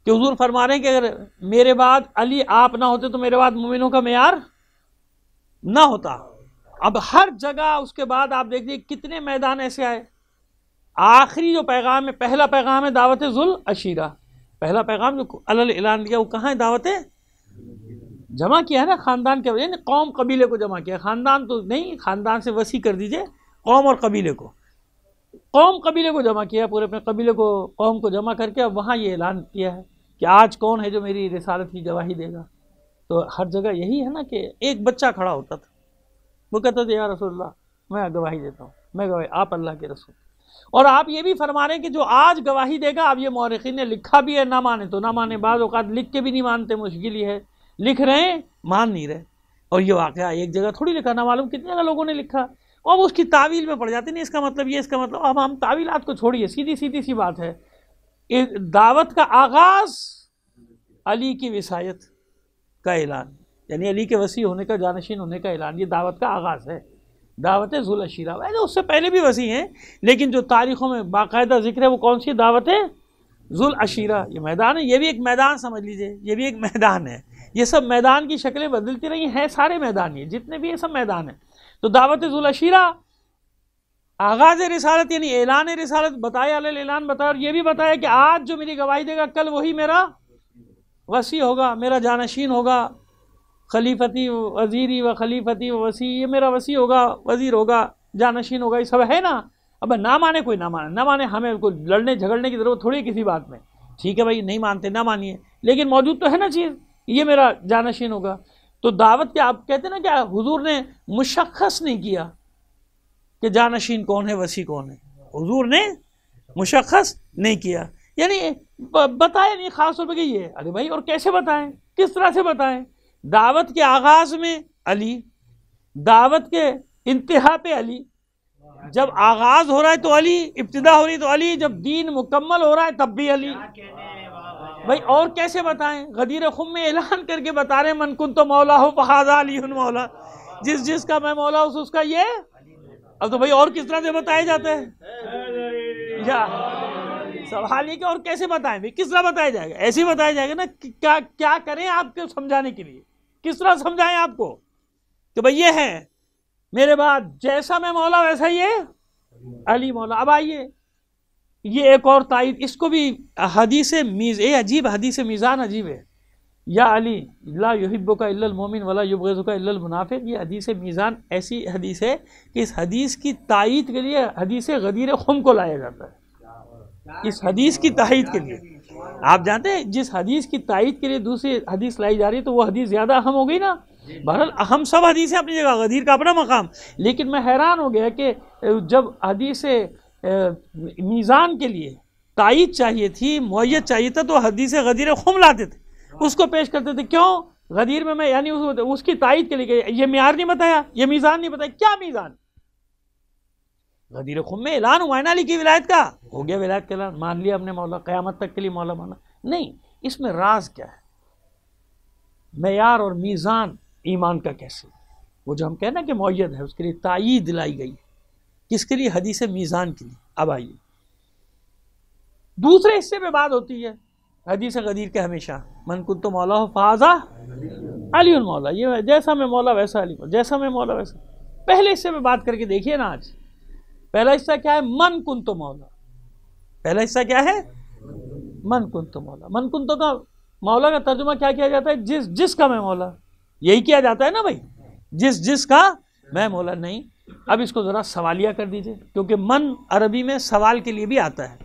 کہ حضور فرما رہے ہیں کہ اگر میرے بعد علی آپ نہ ہوتے تو میرے بعد مومنوں کا معیار نہ ہوتا. اب ہر جگہ اس کے بعد آپ دیکھ دیجیے کتنے میدان ایسے آئے. آخری جو پیغام ہے، پہلا پیغام ہے دعوت ذل عشیرہ. پہلا پیغام جو علل اعلان دیا وہ کہاں ہے؟ دعوت جمع کیا ہے نا، خاندان کے یعنی قوم قبیلے کو جمع کیا. خاندان تو نہیں، خاندان سے وسیع کر دیجئے، قوم اور قبیلے کو، قوم قبیلے کو جمع کیا، پورے اپنے قبیلے کو، قوم کو جمع کر کے اب وہاں یہ اعلان کیا ہے کہ آج کون ہے جو میری رسالت کی گواہی دے گا. تو ہر جگہ یہی ہے نا کہ ایک بچہ کھڑا ہوتا تھا، وہ کہتا تھا یا رسول اللہ میں گواہی دیتا ہوں، میں گواہی، آپ اللہ کے رسول. اور آپ یہ بھی فرما رہے ہیں کہ جو آج گواہی دے گا، اب یہ مورخین نے لکھا بھی ہے، نہ مانے تو نہ مانے، بعض اوقات لکھ کے بھی نہیں مانتے، مشکل ہی ہے، لکھ رہے ہیں مان نہیں رہے. اور یہ واقعہ ایک جگہ تھوڑی لکھا، نہ معلوم کتنے جگہ لوگوں نے لکھا، اور اس کی تعویل میں پڑ جاتے. نہیں اس کا مطلب یہ، اس کا مطلب، اب ہم تعویلات کو چھوڑیے، سیدھی سیدھی سی بات ہے. دعوت کا آغاز علی کی وصایت کا اعلان، یعنی علی کے وسیع ہونے کا، جانشین ہونے کا اعلان، یہ دعوت کا آغاز ہے. دعوت ذل عشیرہ ویسے اس سے پہلے بھی وسیع ہیں، لیکن جو تاریخوں میں باقاعدہ ذکر ہے وہ کون سی دعوت ہے؟ ذل عشیرہ. یہ میدان ہے، یہ بھی ایک میدان سمجھ لیجئے، یہ بھی ایک میدان ہے. یہ سب میدان کی شکلیں بدلتی رہی ہیں، سارے میدان، یہ جتنے بھی یہ سب میدان ہیں. تو دعوت ذل عشیرہ آغاز رسالت یعنی اعلان رسالت، بتایا علی اعلان بتایا، اور یہ بھی بتایا کہ آج جو میری گواہی دے گا کل وہی میرا وسیع ہوگا، میرا جانشین ہوگا. خلیفتی وزیری و خلیفتی و وسیع، یہ میرا وسیع ہوگا، وزیر ہوگا، جانشین ہوگا، یہ سب ہے نا. اب نہ مانے کوئی، نہ مانے، نہ مانے، ہمیں کوئی لڑنے جھگڑنے کی ضرورت تھوڑی کسی بات میں. ٹھیک ہے بھائی نہیں مانتے نہ مانیے، لیکن موجود تو ہے نا چیز، یہ میرا جانشین ہوگا. تو دعوت کے آپ کہتے ہیں نا کہ حضور نے مشخص نہیں کیا کہ جانشین کون ہے، وسیع کون ہے. حضور نے مشخص نہیں کیا، یعنی بتایا نہیں خاص طور پہ کہ یہ. ارے بھائی اور کیسے بتائیں، کس طرح سے بتائیں؟ دعوت کے آغاز میں علی، دعوت کے انتہا پہ علی، جب آغاز ہو رہا ہے تو علی، ابتدا ہو رہی ہے تو علی، جب دین مکمل ہو رہا ہے تب بھی علی. بھائی اور کیسے بتائیں؟ غدیر خم میں اعلان کر کے بتا رہے ہیں من کنت مولا ہو فہذا علی مولا، جس کا میں مولا ہوں اس کا یہ. اب تو بھائی اور کس طرح سے بتایا جاتا ہے؟ سوال یہ کہ اور کیسے بتائیں بھائی، کس طرح بتایا جائے گا؟ ایسے ہی بتایا جائے گا نا. کیا کریں آپ کو سمجھانے کے لیے، کس طرح سمجھائیں آپ کو کہ بھئی یہ ہے میرے بعد، جیسا میں مولا ویسا یہ علی مولا. اب آئیے یہ ایک اور تائید، اس کو بھی حدیث عجیب، حدیث میزان عجیب ہے. یا علی لا یحبک الا المؤمن ولا یبغضک الا المنافق، یہ حدیث میزان ایسی حدیث ہے کہ اس حدیث کی تائید کے لیے حدیث غدیر خم کو لایا جاتا ہے۔ اس حدیث کی تائید کے لیے آپ جانتے ہیں جس حدیث کی تائید کے لیے دوسری حدیث لائی جا رہی ہے تو وہ حدیث زیادہ اہم ہو گئی نا۔ بہرحال اہم سب حدیثیں اپنی جگہ، غدیر کا اپنا مقام، لیکن میں حیران ہو گیا کہ جب حدیث میزان کے لیے تائید چاہیے تھی، معید چاہیے تھا، تو حدیث غدیر خم لاتے تھے، اس کو پیش کرتے تھے۔ کیوں؟ غدیر میں یعنی اس کی تائید کے لیے کہ یہ معیار نہیں بتایا، یہ میزان نہیں بتایا۔ کیا میزان؟ غدیر خم میں اعلان ہوا ہے نا علی کی ولایت کا، ہو گیا ولایت کا اعلان، مان لیا ہم نے مولا، قیامت تک کے لیے مولا مانا نہیں۔ اس میں راز کیا ہے؟ معیار اور میزان ایمان کا کیسے؟ وہ جو ہم کہنا نا کہ معید ہے، اس کے لیے تائید لائی گئی ہے۔ کس کے لیے؟ حدیث میزان کے لیے۔ اب آئیے دوسرے حصے میں بات ہوتی ہے حدیث غدیر کے ہمیشہ من کنت مولا فہذا علی المولا، یہ جیسا میں مولا ویسا علی، جیسا میں مولا ویسا۔ پہلے حصے میں بات کر کے دیکھیے نا آج، پہلا حصہ کیا ہے؟ من کنت مولا۔ پہلا حصہ کیا ہے؟ من کنت مولا۔ من کنت کا مولا کا ترجمہ کیا کیا جاتا ہے؟ جس کا میں مولا، یہی کیا جاتا ہے نا بھائی، جس کا میں مولا نہیں۔ اب اس کو ذرا سوالیہ کر دیجئے، کیونکہ من عربی میں سوال کے لیے بھی آتا ہے،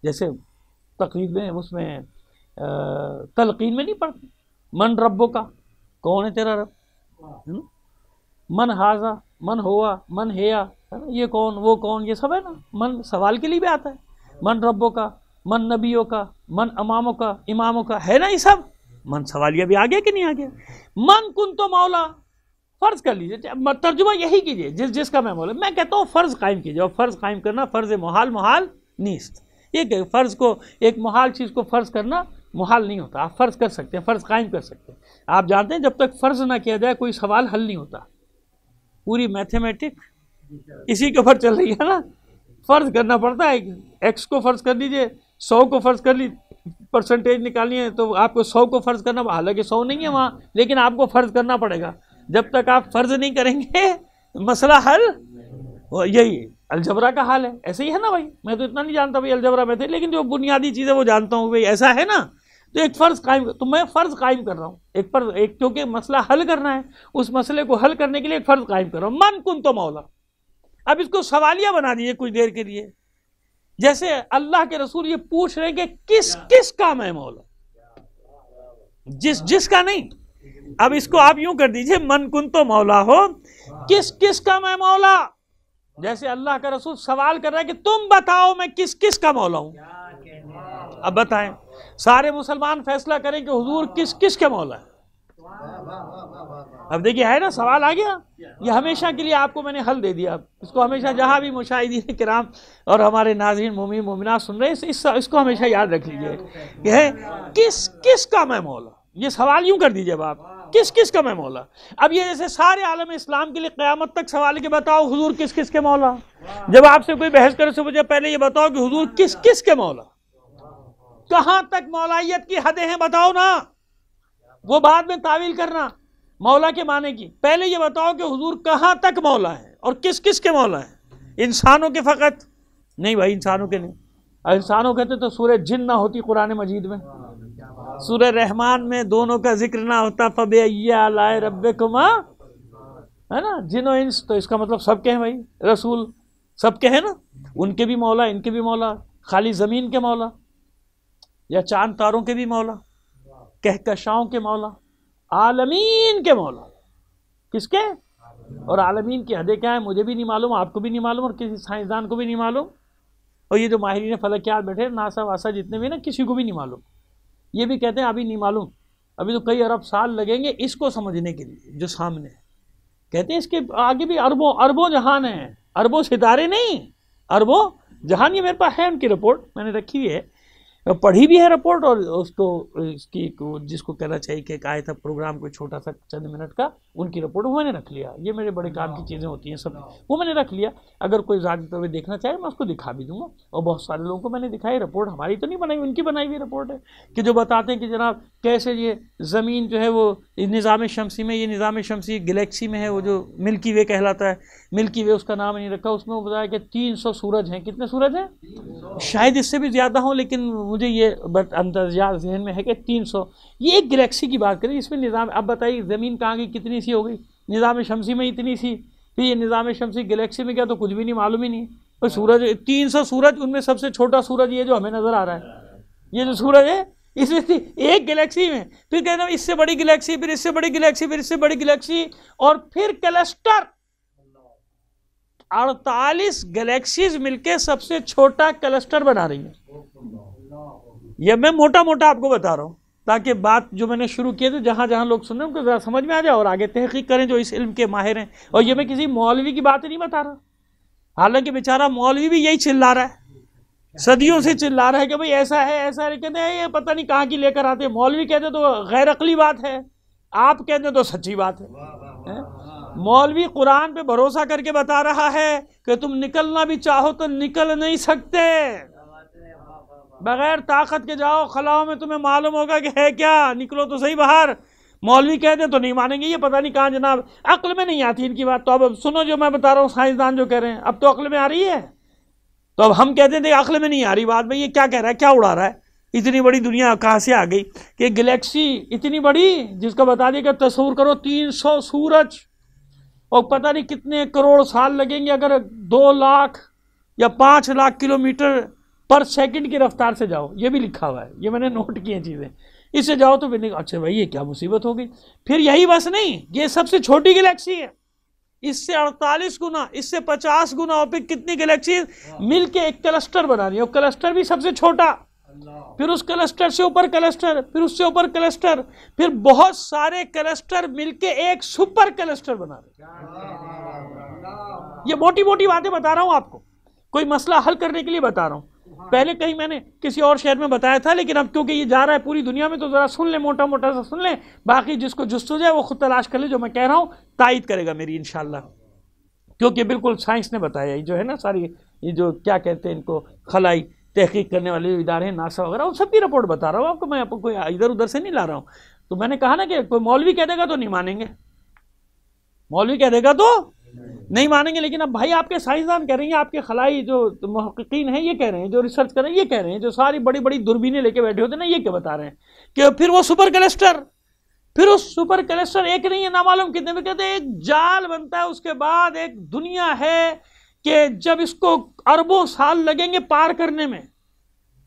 جیسے تقریر میں اس میں تلقین میں نہیں پڑھتے من ربو کا، کون ہے تیرا رب؟ من ہاذا، من ہوا، من ہیا، یہ کون، وہ کون، یہ سب ہے نا۔ من سوال کے لیے بھی آتا ہے، من ربو کا، من نبیوں کا، من اماموں کا، اماموں کا، ہے نا یہ سب۔ من سوالیہ بھی آ گیا کہ نہیں آ گیا؟ من کنتو مولا، فرض کر لیجئے، ترجمہ یہی کیجئے، جس کا میں مولا۔ میں کہتا ہوں فرض قائم کیجئے، اور فرض قائم کرنا فرض محال نیست۔ یہ کہ فرض کو، ایک محال چیز کو فرض کرنا محال نہیں ہوتا، آپ فرض کر سکتے ہیں، فرض قائم کر سکتے ہیں۔ آپ جانتے ہیں جب تک فرض نہ کیا جائے کوئی سوال حل نہیں ہوتا۔ پوری میتھمیٹک اسی کے اوپر چل رہی ہے نا، فرض کرنا پڑتا ہے۔ ایکس کو فرض کر لیجئے، 100 کو فرض کر لیجئے، پرسنٹیج نکالنی ہے تو آپ کو 100 کو فرض کرنا، حالانکہ 100 نہیں ہے وہاں، لیکن آپ کو فرض کرنا پڑے گا۔ جب تک آپ فرض نہیں کریں گے مسئلہ حل، یہی الجبرا کا حال ہے۔ ایسے ہی ہے نا بھائی، میں تو اتنا نہیں جانتا بھائی الجبرا میں تھے، لیکن جو بنیادی چیزیں وہ جانتا ہوں بھائی، ایسا ہے نا۔ تو ایک فرض قائم، تو میں فرض قائم کر رہا ہوں، ایک فرض، ایک کیونکہ مسئلہ حل کرنا ہے، اس مسئلے کو حل کرنے کے لیے ایک فرض قائم کر رہا ہوں، من کنت مولا۔ اب اس کو سوالیہ بنا دیجیے کچھ دیر کے لیے، جیسے اللہ کے رسول یہ پوچھ رہے ہیں کہ کس کا میں مولا، جس کا نہیں۔ اب اس کو آپ یوں کر دیجئے، من کنت مولا ہو، کس کا میں مولا، جیسے اللہ کا رسول سوال کر رہا ہے کہ تم بتاؤ میں کس کا مولا ہوں۔ اب بتائیں، سارے مسلمان فیصلہ کریں کہ حضور کس کے مولا ہے۔ اب دیکھیے ہے نا، سوال آ گیا، یہ ہمیشہ کے لیے آپ کو میں نے حل دے دیا۔ اس کو ہمیشہ جہاں بھی مشاہدین کرام اور ہمارے ناظرین مومنین مومنات سن رہے ہیں، اس کو ہمیشہ یاد رکھ لیجئے کہ ہے کس کا میں مولا۔ یہ سوال یوں کر دیجئے اب آپ، کس کا میں مولا۔ اب یہ جیسے سارے عالم اسلام کے لیے قیامت تک سوال ہے کہ بتاؤ حضور کس کے مولا۔ جب آپ سے کوئی بحث کرے سے مجھے پہلے یہ بتاؤ کہ حضور کس کے مولا، کہاں تک مولائیت کی حدیں ہیں بتاؤ نا، وہ بعد میں تعویل کرنا مولا کے معنی کی۔ پہلے یہ بتاؤ کہ حضور کہاں تک مولا ہے اور کس کے مولا ہے۔ انسانوں کے فقط نہیں بھائی، انسانوں کے نہیں۔ انسانوں کہتے تو سورہ جن نہ ہوتی قرآن مجید میں، سورہ رحمان میں دونوں کا ذکر نہ ہوتا، فَبِأَيِّ آلَاءِ رَبِّكُمَا، ہے نا، جن و انس، تو اس کا مطلب سب کے ہیں بھائی، رسول سب کے ہیں نا، ان کے بھی مولا، ان کے بھی مولا، خالی زمین کے مولا یا چاند تاروں کے بھی مولا، کہکشاؤں کے مولا، عالمین کے مولا۔ کس کے؟ اور عالمین کی حدیں کیا ہیں مجھے بھی نہیں معلوم، آپ کو بھی نہیں معلوم، اور کسی سائنسدان کو بھی نہیں معلوم، اور یہ جو ماہرین فلکیات بیٹھے ناسا واسا جتنے بھی نا، کسی کو بھی نہیں معلوم۔ یہ بھی کہتے ہیں ابھی نہیں معلوم، ابھی تو کئی ارب سال لگیں گے اس کو سمجھنے کے لیے جو سامنے ہے۔ کہتے ہیں اس کے آگے بھی اربوں جہان ہیں، اربوں ستارے نہیں، اربوں جہان۔ یہ میرے پاس ہے ان کی رپورٹ، میں نے رکھی ہوئی ہے، پڑھی بھی ہے رپورٹ، اور اس کی جس کو کہنا چاہیے کہ ایک آیا تھا پروگرام کوئی چھوٹا سا چند منٹ کا، ان کی رپورٹ وہ میں نے رکھ لیا۔ یہ میرے بڑے کام کی چیزیں ہوتی ہیں سب، وہ میں نے رکھ لیا۔ اگر کوئی ذاتی طور پہ دیکھنا چاہے میں اس کو دکھا بھی دوں گا، اور بہت سارے لوگوں کو میں نے دکھائی۔ رپورٹ ہماری تو نہیں بنائی، ان کی بنائی ہوئی رپورٹ ہے، کہ جو بتاتے ہیں کہ جناب کیسے یہ زمین جو ہے وہ نظام شمسی میں، یہ نظام شمسی گلیکسی میں ہے، وہ جو ملکی وے کہلاتا ہے، ملکی وے اس کا نام نہیں رکھا، اس میں وہ بتایا کہ 300 سورج ہیں۔ کتنے سورج ہیں؟ شاید اس سے بھی زیادہ ہوں، لیکن مجھے یہ اندازہ ذہن میں ہے کہ 300 یہ ایک گلیکسی کی بات کریں، اس میں نظام، اب بتائیے زمین کہاں کی کتنی سی ہو گئی، نظام شمسی میں اتنی سی، پھر یہ نظام شمسی گلیکسی میں کیا تو کچھ بھی نہیں، معلوم ہی نہیں ہے۔ سورج 300 سورج، ان میں سب سے چھوٹا سورج یہ جو ہمیں نظر آ رہا ہے، یہ جو سورج ہے اس میں ایک گلیکسی میں، پھر کہتے ہیں اس سے بڑی گلیکسی، پھر اس سے بڑی گلیکسی، پھر اس سے بڑی گلیکسی، اور پھر کلسٹر 48 گلیکسیز مل کے سب سے چھوٹا کلسٹر بنا رہی ہیں۔ یہ میں موٹا موٹا آپ کو بتا رہا ہوں تاکہ بات جو میں نے شروع کی تھی جہاں جہاں لوگ سن رہے ہیں ان کو ذرا سمجھ میں آ جائے اور آگے تحقیق کریں جو اس علم کے ماہر ہیں۔ اور یہ میں کسی مولوی کی بات نہیں بتا رہا، حالانکہ بیچارہ مولوی بھی یہی چلا رہا ہے، صدیوں سے چلا رہا ہے کہ بھئی ایسا ہے ایسا ہے، کہتے ہیں یہ پتہ نہیں کہاں کی لے کر آتے ہیں۔ مولوی کہتے تو غیر عقلی بات ہے، آپ کہتے تو سچی بات ہے۔ مولوی قرآن پہ بھروسہ کر کے بتا رہا ہے کہ تم نکلنا بھی چاہو تو نکل نہیں سکتے، بغیر طاقت کے جاؤ خلاؤں میں، تمہیں معلوم ہوگا کہ ہے کیا، نکلو تو صحیح باہر۔ مولوی کہتے تو نہیں مانیں گے، یہ پتہ نہیں کہاں جناب، عقل میں نہیں آتی ان کی بات۔ تو اب سنو جو میں بتا رہا ہوں، سائنسدان جو کہہ رہے ہیں اب تو عقل میں آ رہی ہے، تو اب ہم کہتے تھے عقل میں نہیں آ رہی بات، بھائی یہ کیا کہہ رہا ہے، کیا اڑا رہا ہے، اتنی بڑی دنیا کہاں سے آ گئی کہ گلیکسی اتنی بڑی جس کا بتا دیا کہ تصور کرو 300 سورج اور پتہ نہیں کتنے کروڑ سال لگیں گے اگر 2 لاکھ یا 5 لاکھ کلومیٹر پر سیکنڈ کی رفتار سے جاؤ، یہ بھی لکھا ہوا ہے، یہ میں نے نوٹ کی ہیں چیزیں، اس سے جاؤ تو پھر اچھا بھائی یہ کیا مصیبت ہو گئی۔ پھر یہی بس نہیں، یہ سب سے چھوٹی گلیکسی ہے، اس سے 48 گنا، اس سے 50 گنا، اور پھر کتنی گلیکسیز مل کے ایک کلسٹر بنا رہی ہے، اور کلسٹر بھی سب سے چھوٹا، پھر اس کلسٹر سے اوپر کلسٹر، پھر اس سے اوپر کلسٹر، پھر بہت سارے کلسٹر مل کے ایک سپر کلسٹر بنا رہے ہیں۔ یہ موٹی موٹی باتیں بتا رہا ہوں آپ کو، کوئی مسئلہ حل کرنے کے لیے بتا رہا ہوں۔ پہلے کہیں میں نے کسی اور شہر میں بتایا تھا، لیکن اب کیونکہ یہ جا رہا ہے پوری دنیا میں تو ذرا سن لیں، موٹا موٹا سا سن لیں، باقی جس کو جستجو ہے وہ خود تلاش کر لے، جو میں کہہ رہا ہوں تائید کرے گا میری انشاءاللہ، کیونکہ بالکل سائنس نے بتایا، یہ جو ہے نا ساری یہ جو کیا کہتے ہیں ان کو خلائی تحقیق کرنے والے ادارے ہیں، ناسا وغیرہ، ان سب کی رپورٹ بتا رہا ہوں آپ کو، میں آپ کو کوئی ادھر ادھر سے نہیں لا رہا ہوں۔ تو میں نے کہا نا کہ کوئی مولوی کہہ دے گا تو نہیں مانیں گے، مولوی کہہ دے گا تو نہیں مانیں گے، لیکن اب بھائی آپ کے سائنسدان کہہ رہے ہیں، آپ کے خلائی جو محققین ہیں یہ کہہ رہے ہیں، جو ریسرچ کر رہے ہیں یہ کہہ رہے ہیں، جو ساری بڑی بڑی دوربینیں لے کے بیٹھے ہوتے ہیں نا، یہ کیا بتا رہے ہیں کہ پھر وہ سپر کلسٹر، پھر اس سپر کلسٹر ایک نہیں ہے، نامعلوم کتنے میں، کہتے ہیں ایک جال بنتا ہے، اس کے بعد ایک دنیا ہے کہ جب اس کو اربوں سال لگیں گے پار کرنے میں،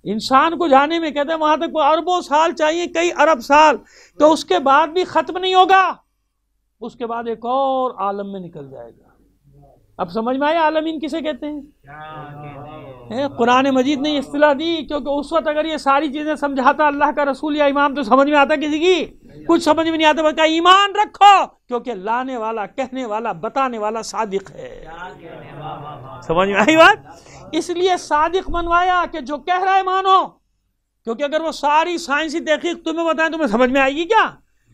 انسان کو جانے میں، کہتے ہیں وہاں تک وہ اربوں سال چاہیے، کئی ارب سال، تو اس کے بعد بھی ختم نہیں ہوگا، اس کے بعد ایک اور عالم میں نکل جائے گا۔ اب سمجھ میں آیا عالمین کسے کہتے ہیں؟ قرآن مجید نے اصطلاح دی، کیونکہ اس وقت اگر یہ ساری چیزیں سمجھاتا اللہ کا رسول یا امام تو سمجھ میں آتا کسی کی؟ کچھ سمجھ میں نہیں آتا، بلکہ ایمان رکھو کیونکہ لانے والا، کہنے والا، بتانے والا صادق ہے۔ سمجھ میں آئی بات؟ اس لیے صادق منوایا کہ جو کہہ رہا ہے مانو، کیونکہ اگر وہ ساری سائنسی تحقیق تمہیں بتائیں تمہیں سمجھ میں آئے گی کیا؟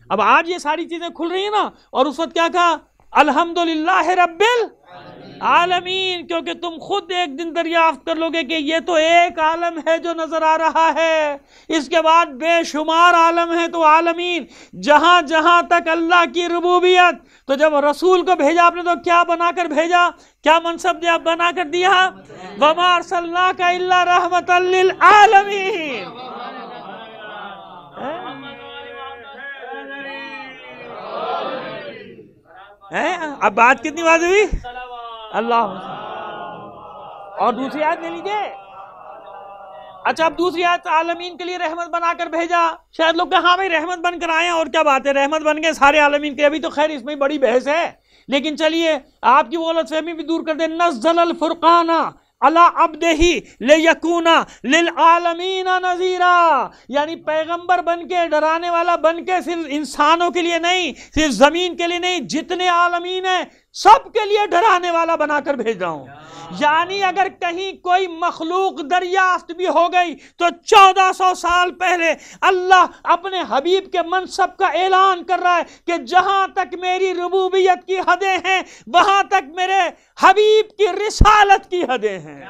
اب آج یہ ساری چیزیں کھل رہی ہیں نا، اور اس وقت کیا کہا؟ الحمدللہ رب العالمین، کیونکہ تم خود ایک دن دریافت کر لو گے کہ یہ تو ایک عالم ہے جو نظر آ رہا ہے، اس کے بعد بے شمار عالم ہے، تو عالمین جہاں جہاں تک اللہ کی ربوبیت، تو جب رسول کو بھیجا آپ نے تو کیا بنا کر بھیجا، کیا منصب دیا بنا کر دیا؟ وَمَا أَرْسَلْنَاكَ إِلَّا رَحْمَةً لِّلْعَالَمِينَ۔ اب بات کتنی واضح ہوئی؟ اللہ۔ اور دوسری آیت لے لیجئے۔ اچھا اب دوسری آیت عالمین کے لیے رحمت بنا کر بھیجا، شاید لوگ کہا ہاں بھائی رحمت بن کر آئے، اور کیا بات ہے رحمت بن گئے سارے عالمین کے، ابھی تو خیر اس میں بڑی بحث ہے، لیکن چلیے آپ کی وہ غلط فہمی بھی دور کر دیں۔ نزل الفرقان علی عبدہ لیکون للعالمین نذیرا، یعنی پیغمبر بن کے، ڈرانے والا بن کے، صرف انسانوں کے لیے نہیں، صرف زمین کے لیے نہیں، جتنے عالمین ہیں سب کے لیے ڈرانے والا بنا کر بھیج رہا ہوں۔ یعنی اگر کہیں کوئی مخلوق دریافت بھی ہو گئی تو 1400 سال پہلے اللہ اپنے حبیب کے منصب کا اعلان کر رہا ہے کہ جہاں تک میری ربوبیت کی حدیں ہیں وہاں تک میرے حبیب کی رسالت کی حدیں ہیں۔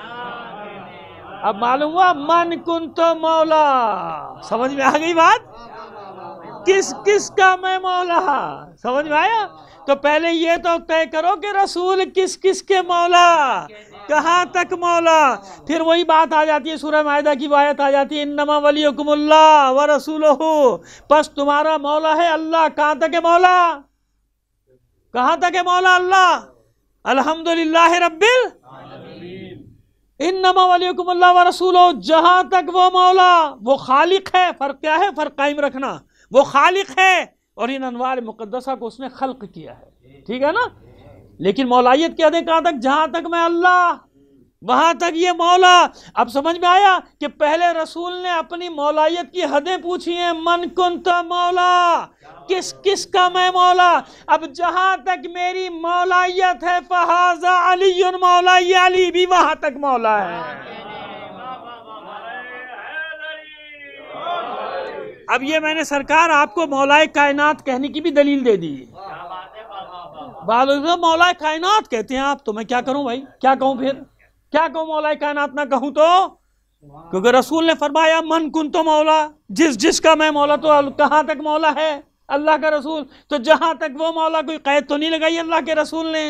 اب معلوم ہوا من کنت مولا، سمجھ میں آ گئی بات؟ کس کس کا میں مولا. سمجھ میں آیا؟ تو پہلے یہ تو طے کرو کہ رسول کس کس کے مولا، کہاں تک مولا. پھر وہی بات آ جاتی ہے، سورہ مائدہ کی آیت آ جاتی ہے، انما ولیکم اللہ ورسولہ، پس تمہارا مولا ہے اللہ. کہاں تک ہے مولا؟ کہاں تک ہے مولا اللہ؟ الحمدللہ رب العالمین. انما ولیکم اللہ ورسولہ، جہاں تک وہ مولا، وہ خالق ہے. فرق کیا ہے؟ فرق قائم رکھنا. وہ خالق ہے اور ان انوار مقدسہ کو اس نے خلق کیا ہے، ٹھیک ہے نا. لیکن مولائیت کی حدیں کہاں تک؟ جہاں تک میں اللہ، وہاں تک یہ مولا. اب سمجھ میں آیا کہ پہلے رسول نے اپنی مولائیت کی حدیں پوچھی ہیں، من کنت مولا، کس کس کا میں مولا. اب جہاں تک میری مولائیت ہے فہذا علی مولا، یہ علی بھی وہاں تک مولا ہے. اب یہ میں نے سرکار آپ کو مولائے کائنات کہنے کی بھی دلیل دے دی. بعض لوگ مولائے کائنات کہتے ہیں آپ، تو میں کیا کروں بھائی؟ کیا کہوں پھر؟ کیا کہوں مولائے کائنات نہ کہوں تو؟ کیونکہ رسول نے فرمایا من کن تو مولا، جس کا میں مولا. تو کہاں تک مولا ہے اللہ کا رسول؟ تو جہاں تک وہ مولا، کوئی قید تو نہیں لگائی اللہ کے رسول نے،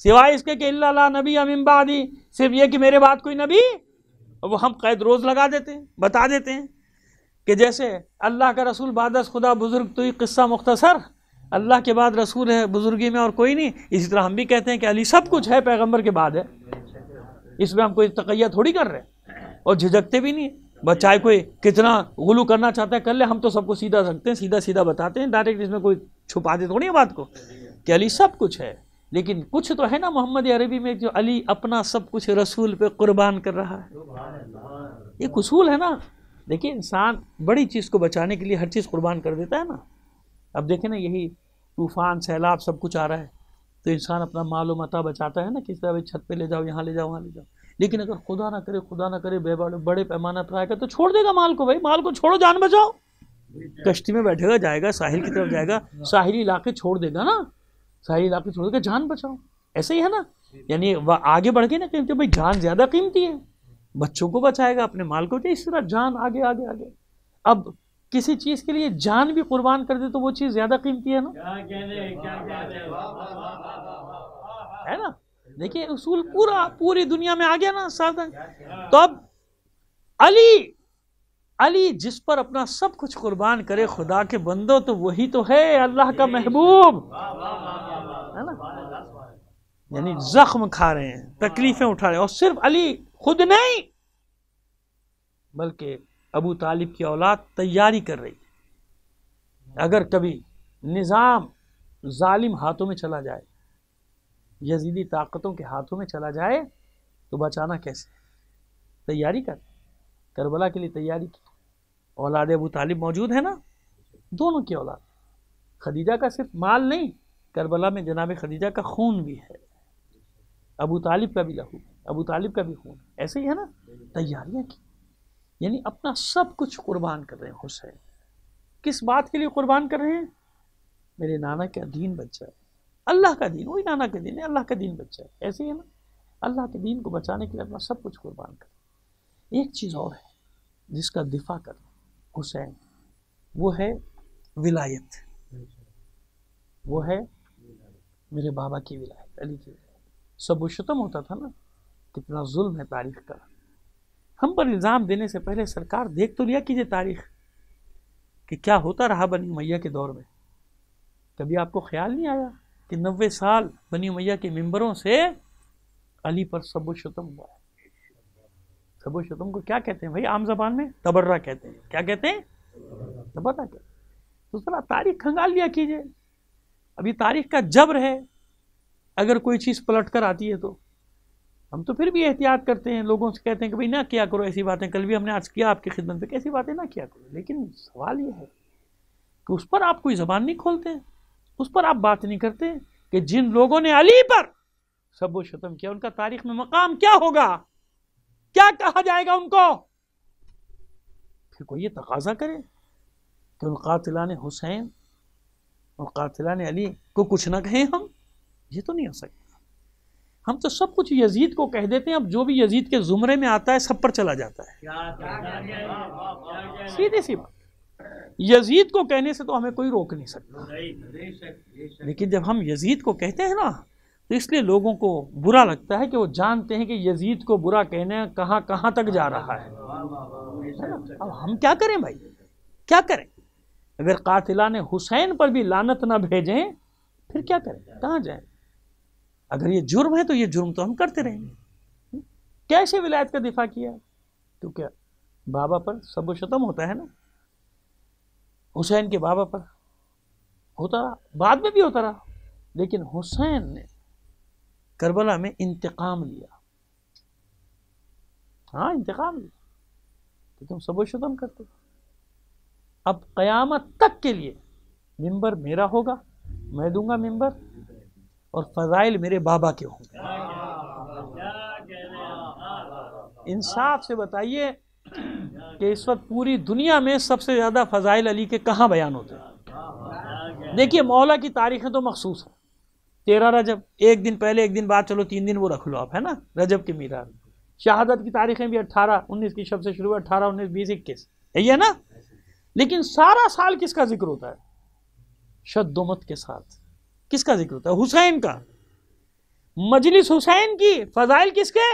سوائے اس کے کہ اللہ لا نبی من بعدی، صرف یہ کہ میرے بعد کوئی نبی. وہ ہم قید روز لگا دیتے ہیں، بتا دیتے ہیں کہ جیسے اللہ کا رسول بعد از خدا بزرگ تو یہ قصہ مختصر، اللہ کے بعد رسول ہے بزرگی میں اور کوئی نہیں. اسی طرح ہم بھی کہتے ہیں کہ علی سب کچھ ہے، پیغمبر کے بعد ہے. اس میں ہم کوئی تقیہ تھوڑی کر رہے ہیں اور جھجکتے بھی نہیں. بس چاہے کوئی کتنا غلو کرنا چاہتا ہے کر لے، ہم تو سب کو سیدھا رکھتے ہیں، سیدھا سیدھا بتاتے ہیں ڈائریکٹ. اس میں کوئی چھپاتے تھوڑی ہے بات کو کہ علی سب کچھ ہے. لیکن کچھ تو ہے نا محمد عربی میں جو علی اپنا سب کچھ رسول پہ قربان کر رہا ہے. ایک اصول ہے نا. دیکھیے انسان بڑی چیز کو بچانے کے لیے ہر چیز قربان کر دیتا ہے نا. اب دیکھیں نا یہی طوفان سیلاب سب کچھ آ رہا ہے تو انسان اپنا مال و متاع بچاتا ہے نا، کس طرح چھت پہ لے جاؤ، یہاں لے جاؤ، وہاں لے جاؤ. لیکن اگر خدا نہ کرے بڑے پیمانہ پر آئے گا تو چھوڑ دے گا مال کو. بھائی مال کو چھوڑو، جان بچاؤ. کشتی میں بیٹھے گا، جائے گا ساحل کی طرف جائے گا، ساحلی علاقے چھوڑ دے گا نا، ساحلی علاقے چھوڑ دے گا، جان بچاؤ. ایسے ہی ہے نا. یعنی آگے بڑھ کے نا کہ بھائی جان زیادہ قیمتی ہے، بچوں کو بچائے گا، اپنے مال کو. اس طرح جان آگے آگے آگے. اب کسی چیز کے لیے جان بھی قربان کر دے تو وہ چیز زیادہ قیمتی ہے نا، ہے نا. دیکھیے اصول پوری دنیا میں آ گیا نا سادہ. تو اب علی جس پر اپنا سب کچھ قربان کرے خدا کے بندو، تو وہی تو ہے اللہ کا محبوب، ہے نا. یعنی زخم کھا رہے ہیں، تکلیفیں اٹھا رہے ہیں. اور صرف علی خود نہیں بلکہ ابو طالب کی اولاد تیاری کر رہی ہے. اگر کبھی نظام ظالم ہاتھوں میں چلا جائے، یزیدی طاقتوں کے ہاتھوں میں چلا جائے تو بچانا کیسے؟ تیاری کر. کربلا کے لیے تیاری کی. اولاد ابو طالب موجود ہے نا، دونوں کی اولاد. خدیجہ کا صرف مال نہیں، کربلا میں جناب خدیجہ کا خون بھی ہے، ابو طالب کا بھی لہو، ابو طالب کا بھی خون. ایسے ہی ہے نا. تیاریاں کی، یعنی اپنا سب کچھ قربان کر رہے ہیں. حسین کس بات کے لیے قربان کر رہے ہیں؟ میرے نانا کا دین بچ جائے، اللہ کا دین. وہی نانا کا دین ہے، اللہ کا دین بچ جائے. ایسے ہی ہے نا. اللہ کے دین کو بچانے کے لیے اپنا سب کچھ قربان کر. ایک چیز اور ہے جس کا دفاع کر حسین، وہ ہے ولایت. وہ ہے میرے بابا کی ولایت، علی کی ولایت. سب و شتم ہوتا تھا نا، کتنا ظلم ہے تاریخ کا. ہم پر الزام دینے سے پہلے سرکار دیکھ تو لیا کیجئے تاریخ کہ کیا ہوتا رہا بنی امیہ کے دور میں. کبھی آپ کو خیال نہیں آیا کہ 90 سال بنی امیہ کے ممبروں سے علی پر سب و شتم ہوا ہے. سب و شتم کو کیا کہتے ہیں بھائی؟ عام زبان میں تبرہ کہتے ہیں. کیا کہتے ہیں؟ تبرہ کہتے ہیں. تو ذرا تاریخ کھنگال لیا کیجئے. ابھی تاریخ کا جبر ہے. اگر کوئی چیز پلٹ کر آتی ہے تو ہم تو پھر بھی احتیاط کرتے ہیں، لوگوں سے کہتے ہیں کہ بھائی نہ کیا کرو ایسی باتیں. کل بھی ہم نے آج کیا آپ کی خدمت پہ، ایسی باتیں نہ کیا کرو. لیکن سوال یہ ہے کہ اس پر آپ کوئی زبان نہیں کھولتے، اس پر آپ بات نہیں کرتے کہ جن لوگوں نے علی پر سب و شتم کیا ان کا تاریخ میں مقام کیا ہوگا، کیا کہا جائے گا ان کو. پھر کوئی یہ تقاضا کرے کہ القاتلان حسین اور قاتلان علی کو کچھ نہ کہیں ہم، یہ تو نہیں ہو سکتا. ہم تو سب کچھ یزید کو کہہ دیتے ہیں. اب جو بھی یزید کے زمرے میں آتا ہے سب پر چلا جاتا ہے. سیدھی سی بات. یزید کو کہنے سے تو ہمیں کوئی روک نہیں سکتا، لیکن جب ہم یزید کو کہتے ہیں نا تو اس لیے لوگوں کو برا لگتا ہے کہ وہ جانتے ہیں کہ یزید کو برا کہنے کہاں کہاں تک جا رہا ہے۔ اب ہم کیا کریں بھائی، کیا کریں؟ اگر قاتلان حسین پر بھی لعنت نہ بھیجیں پھر کیا کریں، کہاں جائیں؟ اگر یہ جرم ہے تو یہ جرم تو ہم کرتے رہیں گے۔ کیسے ولایت کا دفاع کیا؟ کیونکہ بابا پر سب و شتم ہوتا ہے نا، حسین کے بابا پر ہوتا رہا، بعد میں بھی ہوتا رہا، لیکن حسین نے کربلا میں انتقام لیا۔ ہاں انتقام لیا، تو تم سب و شتم کرتے۔ اب قیامت تک کے لیے منبر میرا ہوگا، میں دوں گا منبر، اور فضائل میرے بابا کے ہوں گے۔ انصاف سے بتائیے کہ اس وقت پوری دنیا میں سب سے زیادہ فضائل علی کے کہاں بیان ہوتے ہیں؟ دیکھیے مولا کی تاریخیں تو مخصوص ہیں، 13 رجب، ایک دن پہلے ایک دن بعد، چلو 3 دن وہ رکھ لو آپ، ہے نا، رجب کے میلاد۔ شہادت کی تاریخیں بھی 18 19 کی شب سے شروع، 18 19 20 21، یہی ہے نا۔ لیکن سارا سال کس کا ذکر ہوتا ہے؟ شد و مت کے ساتھ کس کا ذکر ہوتا ہے؟ حسین کا۔ مجلس حسین کی، فضائل کس کے؟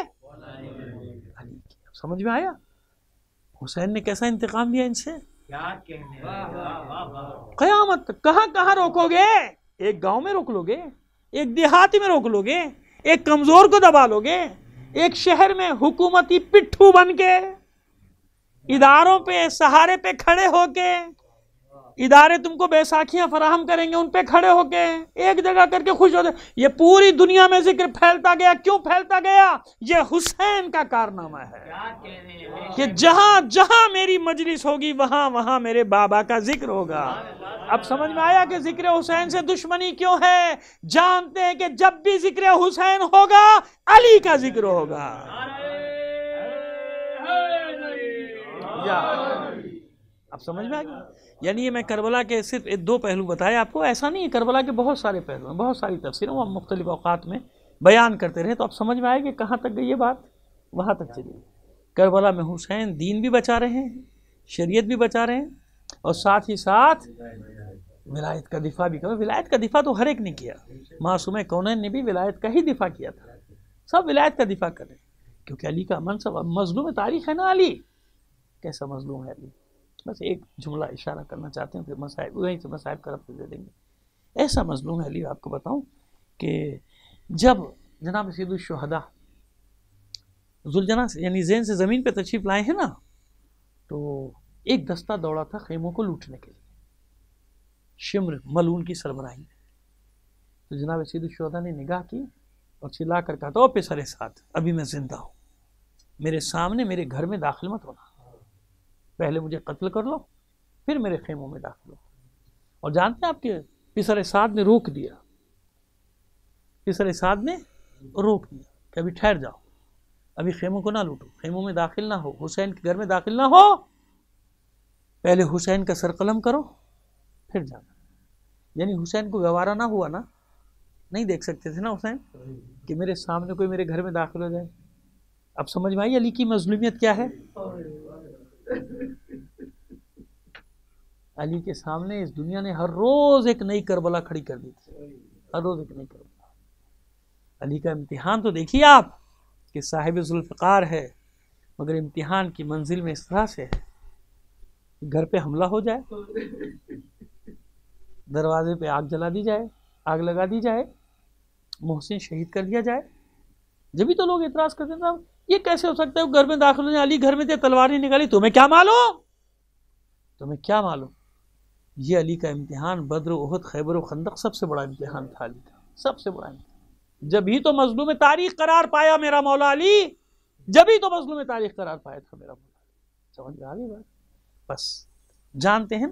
علی کی۔ سمجھ میں آیا حسین نے کیسا انتقام لیا ان سے؟ قیامت تک کہاں کہاں روکو گے؟ ایک گاؤں میں روک لو گے، ایک دیہاتی میں روک لو گے، ایک کمزور کو دبا لو گے، ایک شہر میں حکومتی پٹھو بن کے، اداروں پہ سہارے پہ کھڑے ہو کے، ادارے تم کو بیساکھیاں فراہم کریں گے، ان پہ کھڑے ہو کے ایک جگہ کر کے خوش ہوتے۔ یہ پوری دنیا میں ذکر پھیلتا گیا، کیوں پھیلتا گیا؟ یہ حسین کا کارنامہ ہے کہ جہاں جہاں میری مجلس ہوگی وہاں وہاں میرے بابا کا ذکر ہوگا۔ اب سمجھ میں آیا کہ ذکر حسین سے دشمنی کیوں ہے؟ جانتے ہیں کہ جب بھی ذکر حسین ہوگا علی کا ذکر ہوگا۔ اب سمجھ میں آ گیا؟ یعنی یہ میں کربلا کے صرف 2 پہلو بتائے آپ کو، ایسا نہیں ہے، کربلا کے بہت سارے پہلو ہیں، بہت ساری تفسیریں ہم مختلف اوقات میں بیان کرتے رہے، تو اب سمجھ میں آئے کہ کہاں تک گئی یہ بات، وہاں تک چلی۔ کربلا میں حسین دین بھی بچا رہے ہیں، شریعت بھی بچا رہے ہیں، اور ساتھ ہی ساتھ ولایت کا دفاع بھی کرو۔ ولایت کا دفاع تو ہر ایک نے کیا، معصوم کونین نے بھی ولایت کا ہی دفاع کیا تھا، سب ولایت کا دفاع کر رہے ہیں، کیونکہ علی کا منصب مظلوم تاریخ ہے نا۔ علی کیسا مظلوم ہے علی؟ بس ایک جملہ اشارہ کرنا چاہتے ہیں، پھر مسائب وہیں سے مسائب کا رفت دے دیں گے۔ ایسا مظلوم ہے علی، آپ کو بتاؤں کہ جب جناب سید الشہداء ذوالجناح سے یعنی زین سے زمین پہ تشریف لائے ہیں نا، تو ایک دستہ دوڑا تھا خیموں کو لوٹنے کے لیے، شمر ملعون کی سربراہی میں۔ تو جناب سید الشہداء نے نگاہ کی اور چلا کر کہا، تو پسر ساتھ ابھی میں زندہ ہوں، میرے سامنے میرے گھر میں داخل مت ہونا، پہلے مجھے قتل کر لو پھر میرے خیموں میں داخل ہو۔ اور جانتے ہیں آپ کے پسر سعد نے روک دیا، پسر سعد نے روک دیا کہ ابھی ٹھہر جاؤ، ابھی خیموں کو نہ لوٹو، خیموں میں داخل نہ ہو، حسین کے گھر میں داخل نہ ہو، پہلے حسین کا سر قلم کرو پھر جانا۔ یعنی حسین کو گوارا نہ ہوا نا، نہیں دیکھ سکتے تھے نا حسین کہ میرے سامنے کوئی میرے گھر میں داخل ہو جائے۔ اب سمجھ میں آئی علی کی مظلومیت کیا ہے؟ علی کے سامنے اس دنیا نے ہر روز ایک نئی کربلا کھڑی کر دی تھی، ہر روز ایک نئی کربلا۔ علی کا امتحان تو دیکھیے آپ کہ صاحب ذوالفقار ہے، مگر امتحان کی منزل میں اس طرح سے ہے، گھر پہ حملہ ہو جائے، دروازے پہ آگ جلا دی جائے، آگ لگا دی جائے، محسن شہید کر دیا جائے، جبھی تو لوگ اعتراض کرتے ہیں یہ کیسے ہو سکتا ہے، وہ گھر میں داخل ہو جائے، علی گھر میں تھے تلوار نہیں نکالی، تمہیں کیا معلوم، تمہیں کیا معلوم۔ یہ علی کا امتحان بدر و احد خیبر و خندق سب سے بڑا امتحان تھا علی کا، سب سے بڑا امتحان۔ جبھی تو مظلوم تاریخ قرار پایا میرا مولا علی، جبھی تو مظلوم تاریخ قرار پایا تھا میرا مولا علی۔ سمجھ میں آ گئی بات؟ بس جانتے ہیں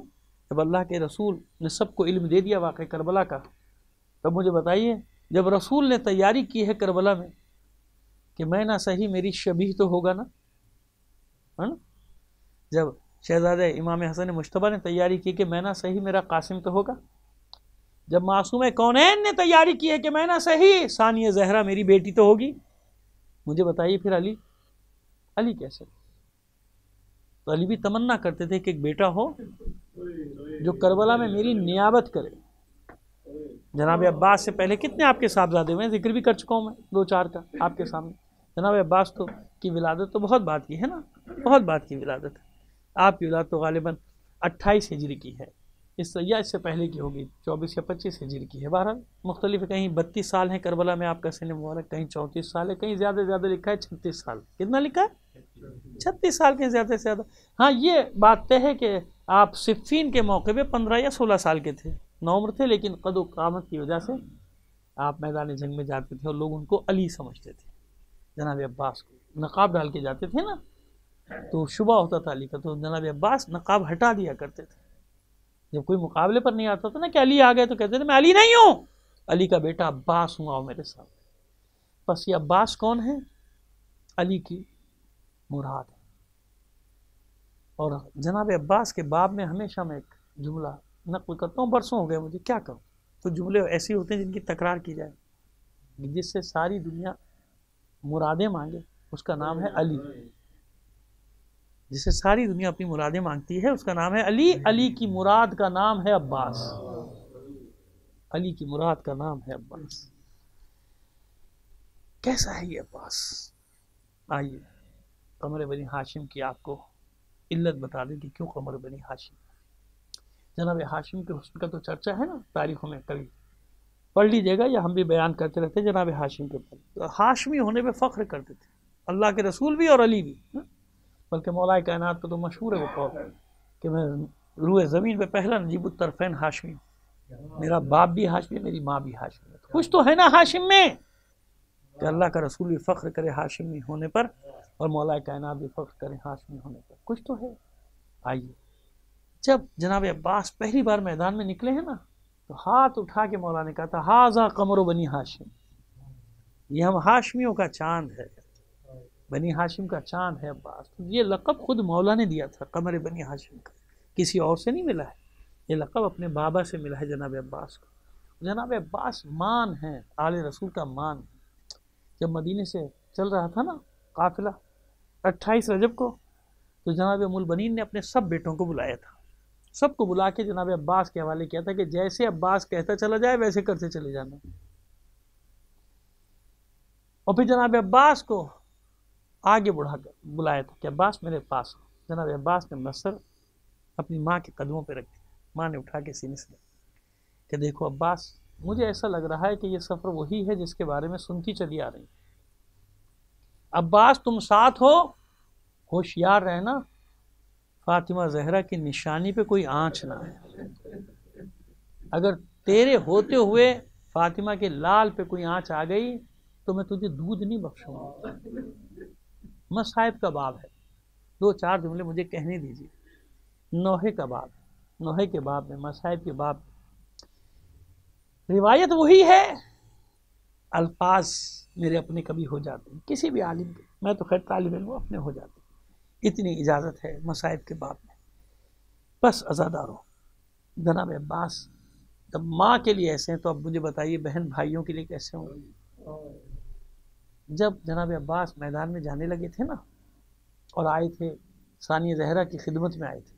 جب اللہ کے رسول نے سب کو علم دے دیا واقعہ کربلا کا، تب مجھے بتائیے جب رسول نے تیاری کی ہے کربلا میں کہ میں نہ صحیح میری شبیہ تو ہوگا نا، ہے نا؟ جب شہزادہ امام حسن مجتبیٰ نے تیاری کی کہ میں نہ صحیح میرا قاسم تو ہوگا، جب معصوم کونین نے تیاری کی ہے کہ میں نہ صحیح ثانیہ زہرا میری بیٹی تو ہوگی، مجھے بتائیے پھر علی کیسے؟ تو علی بھی تمنا کرتے تھے کہ ایک بیٹا ہو جو کربلا میں میری نیابت کرے. جناب عباس سے پہلے کتنے آپ کے صاحبزادے ہوئے ہیں، ذکر بھی کر چکا ہوں میں 2-4 کا آپ کے سامنے. جناب عباس تو کی ولادت تو بہت بات کی ہے نا، بہت بات کی ولادت. آپ کی ولادت تو غالباً 28 ہجری کی ہے، اس سے پہلے کی ہوگی، 24 یا 25 ہجری کی ہے. بہرحال مختلف ہے، کہیں 32 سال ہیں کربلا میں آپ کا سن مبارک، کہیں 34 سال ہے، کہیں زیادہ زیادہ لکھا ہے 36 سال. کتنا لکھا ہے؟ 36 سال کے زیادہ سے زیادہ. ہاں یہ بات طے ہے کہ آپ صفین کے موقع پہ 15 یا 16 سال کے تھے، نوعمر تھے، لیکن قد و قامت کی وجہ سے آپ میدان جنگ میں جاتے تھے اور لوگ ان کو علی سمجھتے تھے. جناب عباس کو نقاب ڈال کے جاتے تھے نا تو شبہ ہوتا تھا علی کا، تو جناب عباس نقاب ہٹا دیا کرتے تھے. جب کوئی مقابلے پر نہیں آتا تھا نا کہ علی آ گئے تو کہتے تھے میں علی نہیں ہوں، علی کا بیٹا عباس ہوں، آؤ میرے ساتھ. بس یہ عباس کون ہے؟ علی کی مراد ہے. اور جناب عباس کے باب میں ہمیشہ میں ایک جملہ نقل کرتا ہوں، برسوں ہو گئے مجھے کیا کہوں. تو جملے ایسے ہوتے ہیں جن کی تکرار کی جائے. جس سے ساری دنیا مرادیں مانگے اس کا نام ہے علی. جس سے ساری دنیا اپنی مرادیں مانگتی ہے اس کا نام ہے علی. علی کی مراد کا نام ہے عباس. علی کی مراد کا نام ہے عباس. کیسا ہے یہ عباس؟ آئیے قمر بنی ہاشم کی آپ کو علت بتا دیں کہ کیوں قمر بنی ہاشم. جناب ہاشم کے حسن کا تو چرچا ہے نا تاریخوں میں، کبھی پڑھ لیجیے گا یا ہم بھی بیان کرتے رہتے ہیں جناب ہاشم کے اوپر. ہاشمی ہونے پہ فخر کرتے تھے اللہ کے رسول بھی اور علی بھی. بلکہ مولا کائنات کا تو مشہور ہے وہ قول کہ میں روئے زمین پہ پہلا نجیب الطرفین ہاشمی ہوں، میرا باپ بھی ہاشمی، میری ماں بھی ہاشمی ہے. کچھ تو ہے نا ہاشم میں کہ اللہ کا رسول بھی فخر کرے ہاشمی ہونے پر اور مولا کائنات بھی فخر کرے ہاشمی ہونے پر. کچھ تو ہے. آئیے جب جناب عباس پہلی بار میدان میں نکلے ہیں نا تو ہاتھ اٹھا کے مولا نے کہا تھا ہاذا قمر بنی ہاشم، یہ ہم ہاشمیوں کا چاند ہے، بنی ہاشم کا چاند ہے عباس. یہ لقب خود مولا نے دیا تھا قمر بنی ہاشم کا، کسی اور سے نہیں ملا ہے. یہ لقب اپنے بابا سے ملا ہے جناب عباس کو. جناب عباس مان ہے، آل رسول کا مان. جب مدینے سے چل رہا تھا نا قافلہ 28 رجب کو، تو جناب ام البنین نے اپنے سب بیٹوں کو بلایا تھا. سب کو بلا کے جناب عباس کے حوالے کیا تھا کہ جیسے عباس کہتا چلا جائے ویسے کرتے چلے جانا. اور پھر جناب عباس کو آگے بڑھا کر بلایا تھا کہ عباس میرے پاس ہو. جناب عباس نے مسر اپنی ماں کے قدموں پہ رکھ دیا. ماں نے اٹھا کے سینے سے کہ دیکھو عباس، مجھے ایسا لگ رہا ہے کہ یہ سفر وہی ہے جس کے بارے میں سنتی چلی آ رہی. عباس تم ساتھ ہو، ہوشیار رہنا فاطمہ زہرا کی نشانی پہ کوئی آنچ نہ ہے. اگر تیرے ہوتے ہوئے فاطمہ کے لال پہ کوئی آنچ آ گئی تو میں تجھے دودھ نہیں بخشوں گا. مصائب کا باب ہے، 2-4 جملے مجھے کہنے دیجیے. نوحے کا باب ہے، نوحے کے باب میں، مصائب کے باب میں. روایت وہی ہے، الفاظ میرے اپنے کبھی ہو جاتے ہیں کسی بھی عالم کے، میں تو خیر طالب علم اپنے ہو جاتے ہیں. اتنی اجازت ہے مصائب کے باب میں. بس عزادارو، جناب عباس جب ماں کے لیے ایسے ہیں تو اب مجھے بتائیے بہن بھائیوں کے لیے کیسے ہوں گے. جب جناب عباس میدان میں جانے لگے تھے نا اور آئے تھے ثانیہ زہرا کی خدمت میں آئے تھے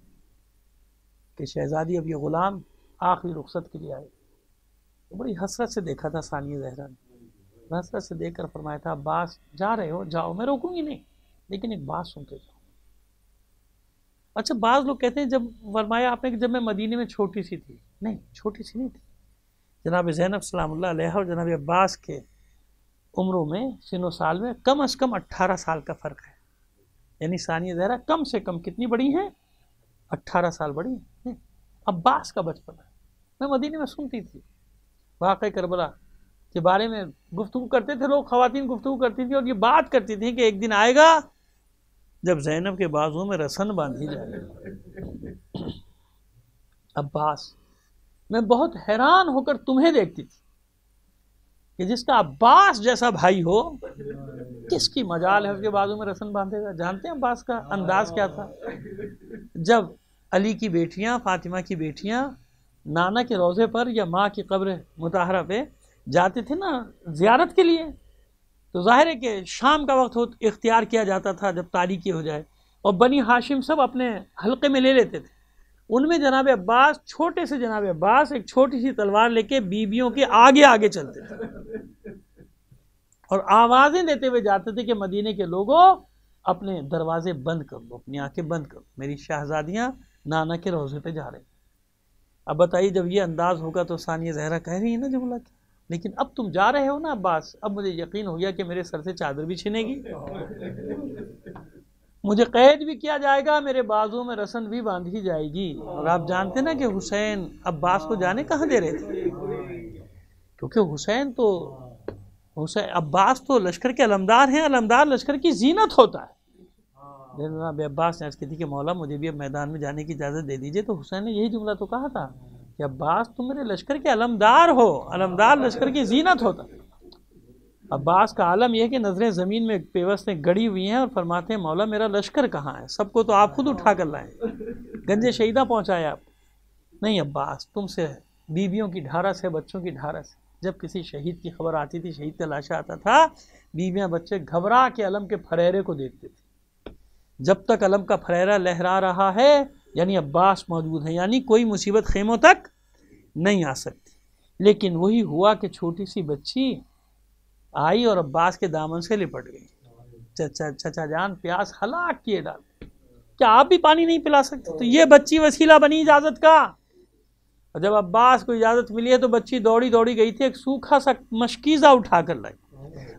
کہ شہزادی اب یہ غلام آخری رخصت کے لیے آئے، تو بڑی حسرت سے دیکھا تھا ثانیہ زہرا نے. حسرت سے دیکھ کر فرمایا تھا عباس جا رہے ہو جاؤ، میں روکوں گی نہیں، لیکن ایک بات سن کے جاؤ. اچھا بعض لوگ کہتے ہیں جب فرمایا آپ نے کہ جب میں مدینے میں چھوٹی سی تھی، نہیں چھوٹی سی نہیں تھی. جناب زینب سلام اللہ علیہ اور جناب عباس کے عمروں میں سن و سال میں کم از کم 18 سال کا فرق ہے. یعنی ثانیہ زہرا کم سے کم کتنی بڑی ہیں؟ 18 سال بڑی ہیں. عباس کا بچپن ہے، میں مدینے میں سنتی تھی واقعہ کربلا کے بارے میں گفتگو کرتے تھے لوگ، خواتین گفتگو کرتی تھی اور یہ بات کرتی تھی کہ ایک دن آئے گا جب زینب کے بازو میں رسن باندھی جائے گی. عباس، میں بہت حیران ہو کر تمہیں دیکھتی تھی کہ جس کا عباس جیسا بھائی ہو کس کی مجال ہے اس کے بازو میں رسن باندھے گا. جانتے ہیں عباس کا انداز کیا تھا؟ جب علی کی بیٹیاں، فاطمہ کی بیٹیاں نانا کے روضے پر یا ماں کی قبر مطہرہ پہ جاتے تھے نا زیارت کے لیے، تو ظاہر ہے کہ شام کا وقت اختیار کیا جاتا تھا جب تاریکی ہو جائے، اور بنی ہاشم سب اپنے حلقے میں لے لیتے تھے. ان میں جناب عباس، چھوٹے سے جناب عباس ایک چھوٹی سی تلوار لے کے بیویوں کے آگے آگے چلتے تھے اور آوازیں دیتے ہوئے جاتے تھے کہ مدینے کے لوگوں اپنے دروازے بند کر دو، اپنی آنکھیں بند کرو، میری شہزادیاں نانا کے روضے پہ جا رہی. اب بتائیے جب یہ انداز ہوگا تو ثانیہ زہرا کہہ رہی ہے نا جملہ کی، لیکن اب تم جا رہے ہو نا عباس، اب مجھے یقین ہو گیا کہ میرے سر سے چادر بھی چھنے گی، مجھے قید بھی کیا جائے گا، میرے بازو میں رسن بھی باندھی جائے گی. اور آپ جانتے نا کہ حسین عباس کو جانے کہاں دے رہے تھے، کیونکہ حسین عباس تو لشکر کے علمدار ہیں، علمدار لشکر کی زینت ہوتا ہے. جناب عباس نے عرض کی تھی کہ مولا مجھے بھی اب میدان میں جانے کی اجازت دے دیجئے، تو حسین نے یہی جملہ تو کہا تھا کہ عباس تم میرے لشکر کے علمدار ہو، علمدار لشکر کی زینت ہوتا. عباس کا عالم یہ ہے کہ نظریں زمین میں پیوستیں گڑی ہوئی ہیں اور فرماتے ہیں مولا میرا لشکر کہاں ہے، سب کو تو آپ خود اٹھا کر لائیں، گنج شہیدہ پہنچایا آپ. نہیں عباس، تم سے بیویوں کی ڈھارس ہے، بچوں کی ڈھارس ہے. جب کسی شہید کی خبر آتی تھی، شہید کا لاشا آتا تھا، بیویاں بچے گھبرا کے علم کے پھریرے کو دیکھتے تھے. جب تک علم کا پھریرا لہرا رہا ہے یعنی عباس موجود ہے، یعنی کوئی مصیبت خیموں تک نہیں آ سکتی. لیکن وہی ہوا کہ چھوٹی سی بچی آئی اور عباس کے دامن سے لپٹ گئی. چچا جان پیاس ہلاک کیے ڈال، کیا آپ بھی پانی نہیں پلا سکتے؟ تو یہ بچی وسیلہ بنی اجازت کا. اور جب عباس کو اجازت ملی ہے تو بچی دوڑی دوڑی گئی تھی، ایک سوکھا سا مشکیزہ اٹھا کر لائی.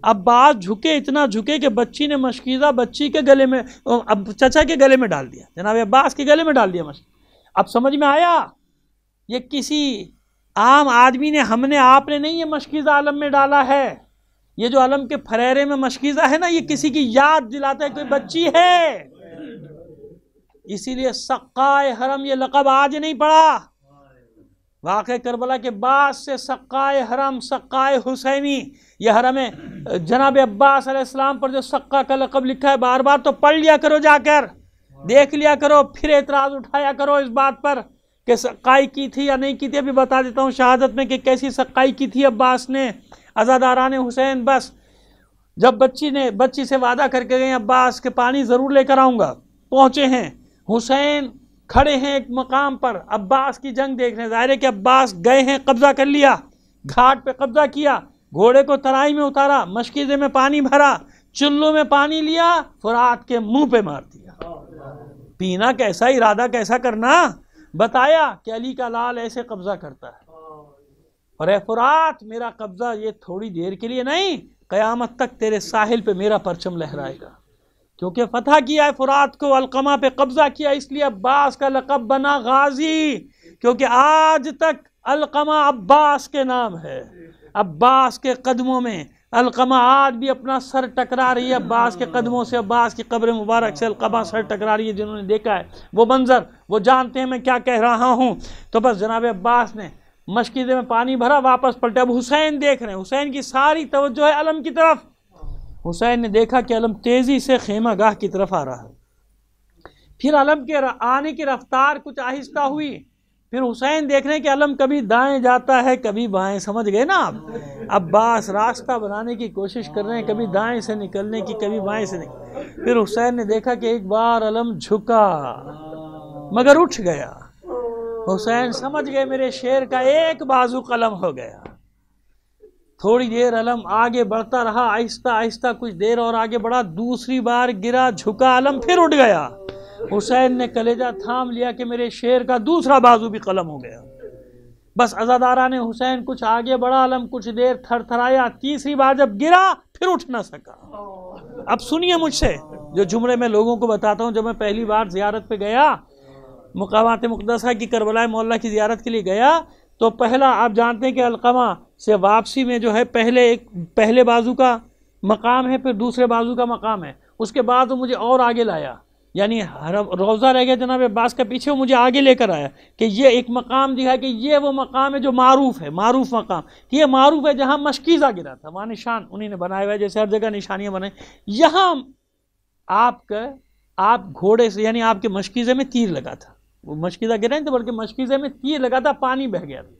عباس جھکے، اتنا جھکے کہ بچی نے مشکیزہ بچی کے گلے میں، چچا کے گلے میں ڈال دیا، جناب عباس کے گلے میں ڈال دیا مشکیزہ. اب سمجھ میں آیا، یہ کسی عام آدمی نے، ہم نے، آپ نے نہیں یہ مشکیزہ علم میں ڈالا ہے. یہ جو علم کے پھریرے میں مشکیزہ ہے نا، یہ کسی کی یاد دلاتا ہے کوئی بچی ہے. اسی لیے سقائے حرم یہ لقب آج نہیں پڑا، واقع کربلا کے بعد سے سقائے حرم، سقائے حسینی، یہ حرم جناب عباس علیہ السلام پر جو سقا کا لقب لکھا ہے بار بار تو پڑھ لیا کرو، جا کر دیکھ لیا کرو، پھر اعتراض اٹھایا کرو اس بات پر کہ سقائی کی تھی یا نہیں کی تھی. ابھی بتا دیتا ہوں شہادت میں کہ کیسی سقائی کی تھی عباس نے، عزاداران حسین. بس جب بچی سے وعدہ کر کے گئے عباس کے پانی ضرور لے کر آؤں گا، پہنچے ہیں، حسین کھڑے ہیں ایک مقام پر، عباس کی جنگ دیکھ رہے ہیں. ظاہر ہے کہ عباس گئے ہیں، قبضہ کر لیا، گھاٹ پہ قبضہ کیا، گھوڑے کو ترائی میں اتارا، مشکیزے میں پانی بھرا، چلو میں پانی لیا، فرات کے منہ پہ مار دیا. پینا کیسا، ارادہ کیسا کرنا، بتایا کہ علی کا لال ایسے قبضہ کرتا ہے. اور اے فرات میرا قبضہ یہ تھوڑی دیر کے لیے نہیں، قیامت تک تیرے ساحل پہ میرا پرچم لہرائے گا. کیونکہ فتح کیا ہے فرات کو، علقمہ پہ قبضہ کیا، اس لیے عباس کا لقب بنا غازی، کیونکہ آج تک علقمہ عباس کے نام ہے. عباس کے قدموں میں علقمہ آج بھی اپنا سر ٹکرا رہی ہے، عباس کے قدموں سے، عباس کی قبر مبارک سے علقمہ سر ٹکرا رہی ہے. جنہوں نے دیکھا ہے وہ منظر، وہ جانتے ہیں میں کیا کہہ رہا ہوں. تو بس جناب عباس نے مشکیزے میں پانی بھرا، واپس پلٹے. اب حسین دیکھ رہے ہیں، حسین کی ساری توجہ ہے علم کی طرف. حسین نے دیکھا کہ علم تیزی سے خیمہ گاہ کی طرف آ رہا ہے. پھر علم کے آنے کی رفتار کچھ آہستہ ہوئی. پھر حسین دیکھ رہے ہیں کہ علم کبھی دائیں جاتا ہے کبھی بائیں، سمجھ گئے نا آپ. عباس راستہ بنانے کی کوشش کر رہے ہیں، کبھی دائیں سے نکلنے کی کبھی بائیں سے نکلنے. پھر حسین نے دیکھا کہ ایک بار علم جھکا مگر اٹھ گیا. حسین سمجھ گئے میرے شیر کا ایک بازو قلم ہو گیا. تھوڑی دیر علم آگے بڑھتا رہا، آہستہ آہستہ کچھ دیر اور آگے بڑھا، دوسری بار گرا، جھکا علم، پھر اٹھ گیا. حسین نے کلیجہ تھام لیا کہ میرے شیر کا دوسرا بازو بھی قلم ہو گیا. بس عزاداران حسین کچھ آگے بڑھا، علم کچھ دیر تھر تھرایا، تیسری بار جب گرا پھر اٹھ نہ سکا. اب سنیے مجھ سے جو جملے میں لوگوں کو بتاتا ہوں. جب میں پہلی بار زیارت پہ گیا، مقامات مقدسہ کی کربلا مولا کی زیارت کے لیے گیا، تو پہلا آپ جانتے ہیں کہ علقمہ سے واپسی میں جو ہے پہلے بازو کا مقام ہے، پھر دوسرے بازو کا مقام ہے. اس کے بعد وہ مجھے اور آگے لایا، یعنی روضہ رہ گیا جناب عباس کا پیچھے، وہ مجھے آگے لے کر آیا کہ یہ ایک مقام دکھا کہ یہ وہ مقام ہے جو معروف ہے، معروف مقام. یہ معروف ہے جہاں مشکیزہ گرا تھا، وہاں نشان انہیں نے بنائے ہوئے، جیسے ہر جگہ نشانیاں بنائیں. یہاں آپ گھوڑے سے، یعنی آپ کے مشکیزے میں تیر لگا تھا، وہ مشکیزہ گرا نہیں تھا بلکہ مشکیزے میں تیر لگا تھا، پانی بہ گیا تھا.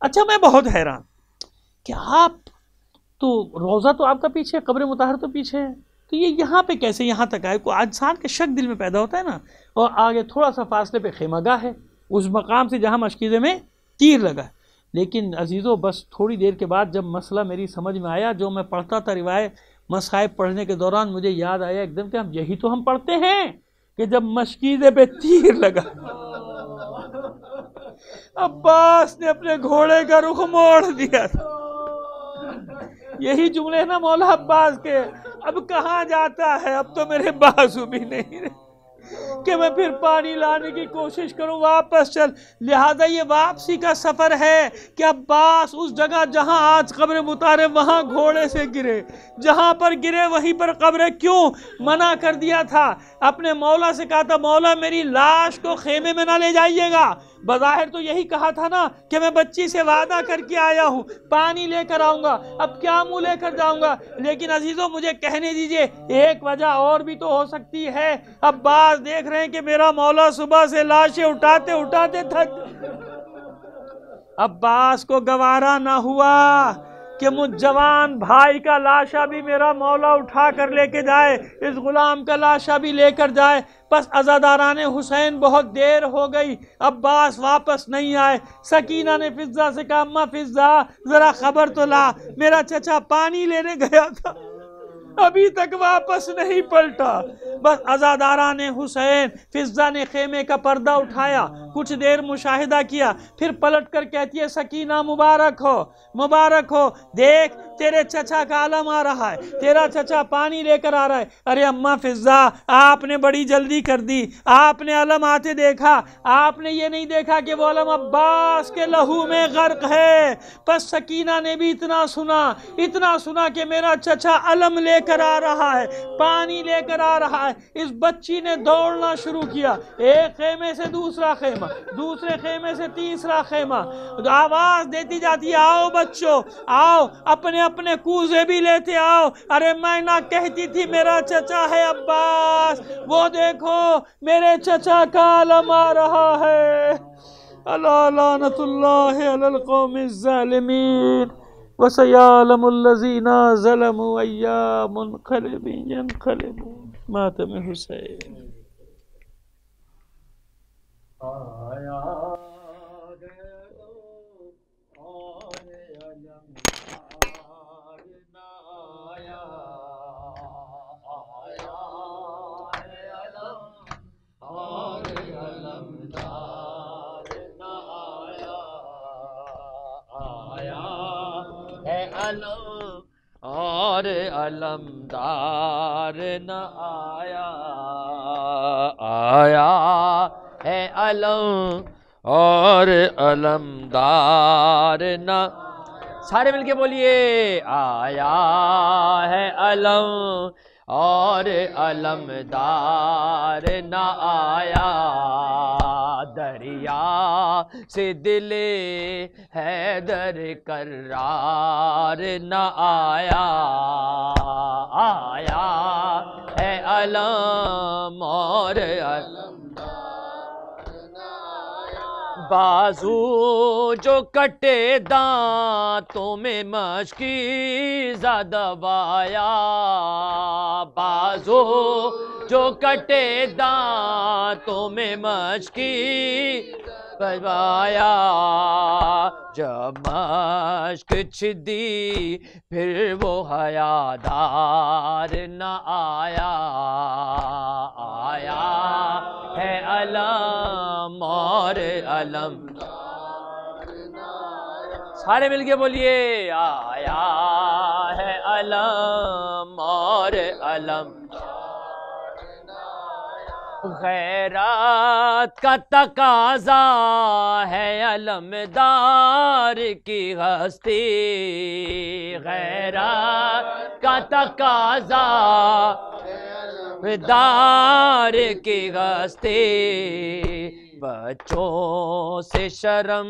اچھا میں بہت حیران کہ آپ تو روضہ تو آپ کا پیچھے، قبر مطہر تو پیچھے ہے، تو یہ یہاں پہ کیسے یہاں تک آئے؟ کوئی انسان کا شک دل میں پیدا ہوتا ہے نا، اور آگے تھوڑا سا فاصلے پہ خیمہ گاہ ہے، اس مقام سے جہاں مشکیزے میں تیر لگا ہے۔ لیکن عزیزو بس تھوڑی دیر کے بعد جب مسئلہ میری سمجھ میں آیا، جو میں پڑھتا تھا روایت مصائب پڑھنے کے دوران مجھے یاد آیا ایک دم کہ ہم یہی تو ہم پڑھتے ہیں کہ جب مشکیزے پہ تیر لگا عباس نے اپنے گھوڑے کا رخ موڑ دیا تھا۔ یہی جملے نا مولا عباس کے، اب کہاں جاتا ہے، اب تو میرے بازو بھی نہیں رہے کہ میں پھر پانی لانے کی کوشش کروں، واپس چل۔ لہذا یہ واپسی کا سفر ہے کہ عباس اس جگہ جہاں آج قبر مطارے وہاں گھوڑے سے گرے، جہاں پر گرے وہیں پر قبر ہے۔ کیوں منع کر دیا تھا؟ اپنے مولا سے کہا تھا مولا میری لاش کو خیمے میں نہ لے جائیے گا۔ بظاہر تو یہی کہا تھا نا کہ میں بچی سے وعدہ کر کے آیا ہوں، پانی لے کر آؤں گا، اب کیا منہ لے کر جاؤں گا؟ لیکن عزیزو مجھے کہنے دیجئے ایک وجہ اور بھی تو ہو سکتی ہے۔ عباس دیکھ رہے ہیں کہ میرا مولا صبح سے لاشیں اٹھاتے اٹھاتے تھک، عباس کو گوارا نہ ہوا کہ مجھ جوان بھائی کا لاشا بھی میرا مولا اٹھا کر لے کے جائے، اس غلام کا لاشا بھی لے کر جائے۔ پس عزاداران حسین بہت دیر ہو گئی، عباس واپس نہیں آئے۔ سکینہ نے فضہ سے کہا اماں فضہ ذرا خبر تو لا، میرا چچا پانی لینے گیا تھا، ابھی تک واپس نہیں پلٹا۔ بس عزاداران حسین، فضہ نے خیمے کا پردہ اٹھایا، کچھ دیر مشاہدہ کیا، پھر پلٹ کر کہتی ہے سکینہ مبارک ہو، مبارک ہو، دیکھ تیرے چچا کا علم آ رہا ہے، تیرا چچا پانی لے کر آ رہا ہے۔ ارے اماں فضہ آپ نے بڑی جلدی کر دی، آپ نے علم آتے دیکھا، آپ نے یہ نہیں دیکھا کہ وہ علم عباس کے لہو میں غرق ہے۔ پس سکینہ نے بھی اتنا سنا کہ میرا چچا علم لے کر آ رہا ہے، پانی لے کر آ رہا ہے۔ اس بچی نے دوڑنا شروع کیا، ایک خیمے سے دوسرا خیمہ، دوسرے خیمے سے تیسرا خیمہ، آواز دیتی جاتی ہے آؤ بچوں آؤ، اپنے اپنے کوزے بھی لیتے آؤ۔ ارے میں نہ کہتی تھی میرا چچا ہے عباس، وہ دیکھو میرے چچا کا علم آ رہا ہے۔ الا لعنت اللہ علی القوم الظالمین وسیعلم الذین ظلموا ای منقلب ینقلبون۔ ماتم حسین۔ اور علمدار نہ آیا، آیا ہے علم اور علمدار نہ، سارے مل کے بولیے آیا ہے علم اور علمدار نہ آیا، دریا سے دل حیدر کرار نہ آیا، آیا ہے علم اور بازو جو کٹے دانتوں میں مشکی دبایا، بازو جو کٹے دانتوں میں مشکی دبایا، جب مشک چھدی پھر وہ حیادار نہ آیا، آیا ہے علم اور علم، سارے مل کے بولیے آیا ہے علم اور علم، غیرت کا تقاضا ہے علمدار کی ہستی، غیرت کا تقاضا دار کی ہستی، بچوں سے شرم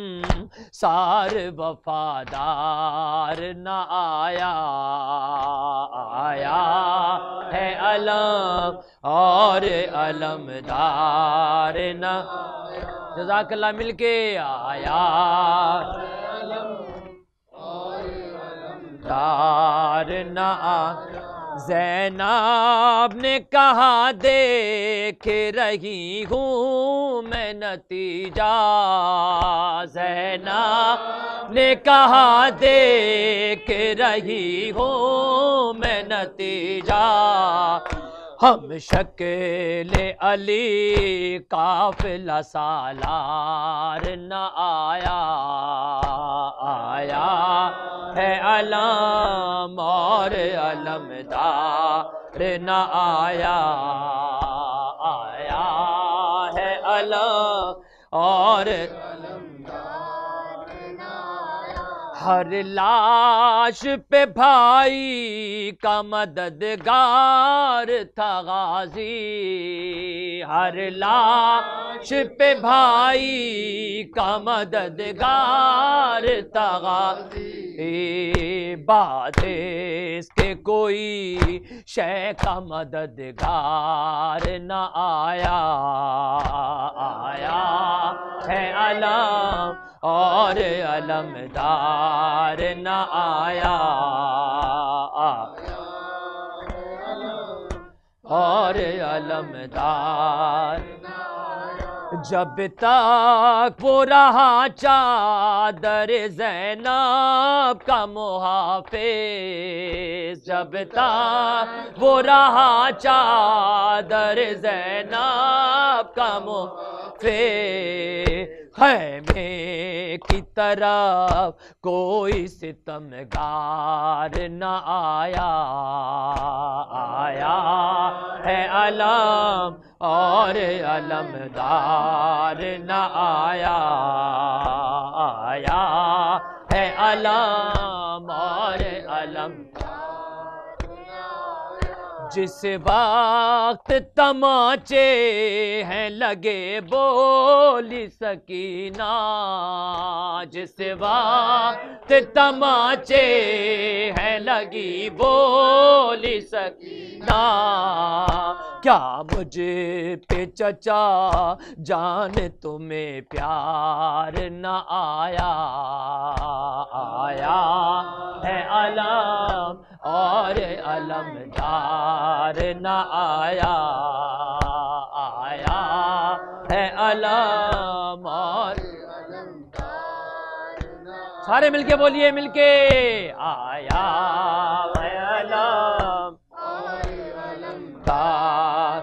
سار وفادار نہ آیا، آیا ہے علم اور علمدار نہ، جزاک اللہ مل کے آیا دار نہ زینب نے کہا دیکھ رہی ہوں میں نتیجہ، زینب نے کہا دیکھ رہی ہوں میں نتیجہ، ہم شکل علی قافلہ سالار نہ آیا، آیا ہے علم اور علمدار نہ آیا، آیا ہے علم اور ہر لاش پہ بھائی کا مددگار تھا غازی، ہر لاش پہ بھائی کا مددگار تھا غازی، بات اس کے کوئی شے کا مددگار نہ آیا، آیا ہے علم اور علمدار نہ آیا، اور علمدار جب تک وہ رہا چادر زینب کا محافظ، جب تک وہ رہا چادر زینب کا محافظ، خیمے کی طرف کوئی ستمگار نہ آیا، آیا ہے علم اور علمدار نہ آیا، آیا ہے علم اور علمدار، جس وقت تماچے ہیں لگے بولی سکینہ، جس وقت تماچے ہیں لگی بولی سکینہ، کیا مجھ پہ چچا جان تمہیں پیار نہ آیا، آیا ہے علم اور علمدار نہ آیا، آیا ہے علم اور سارے مل کے بولیے مل کے، آیا ہے علم اور علمدار،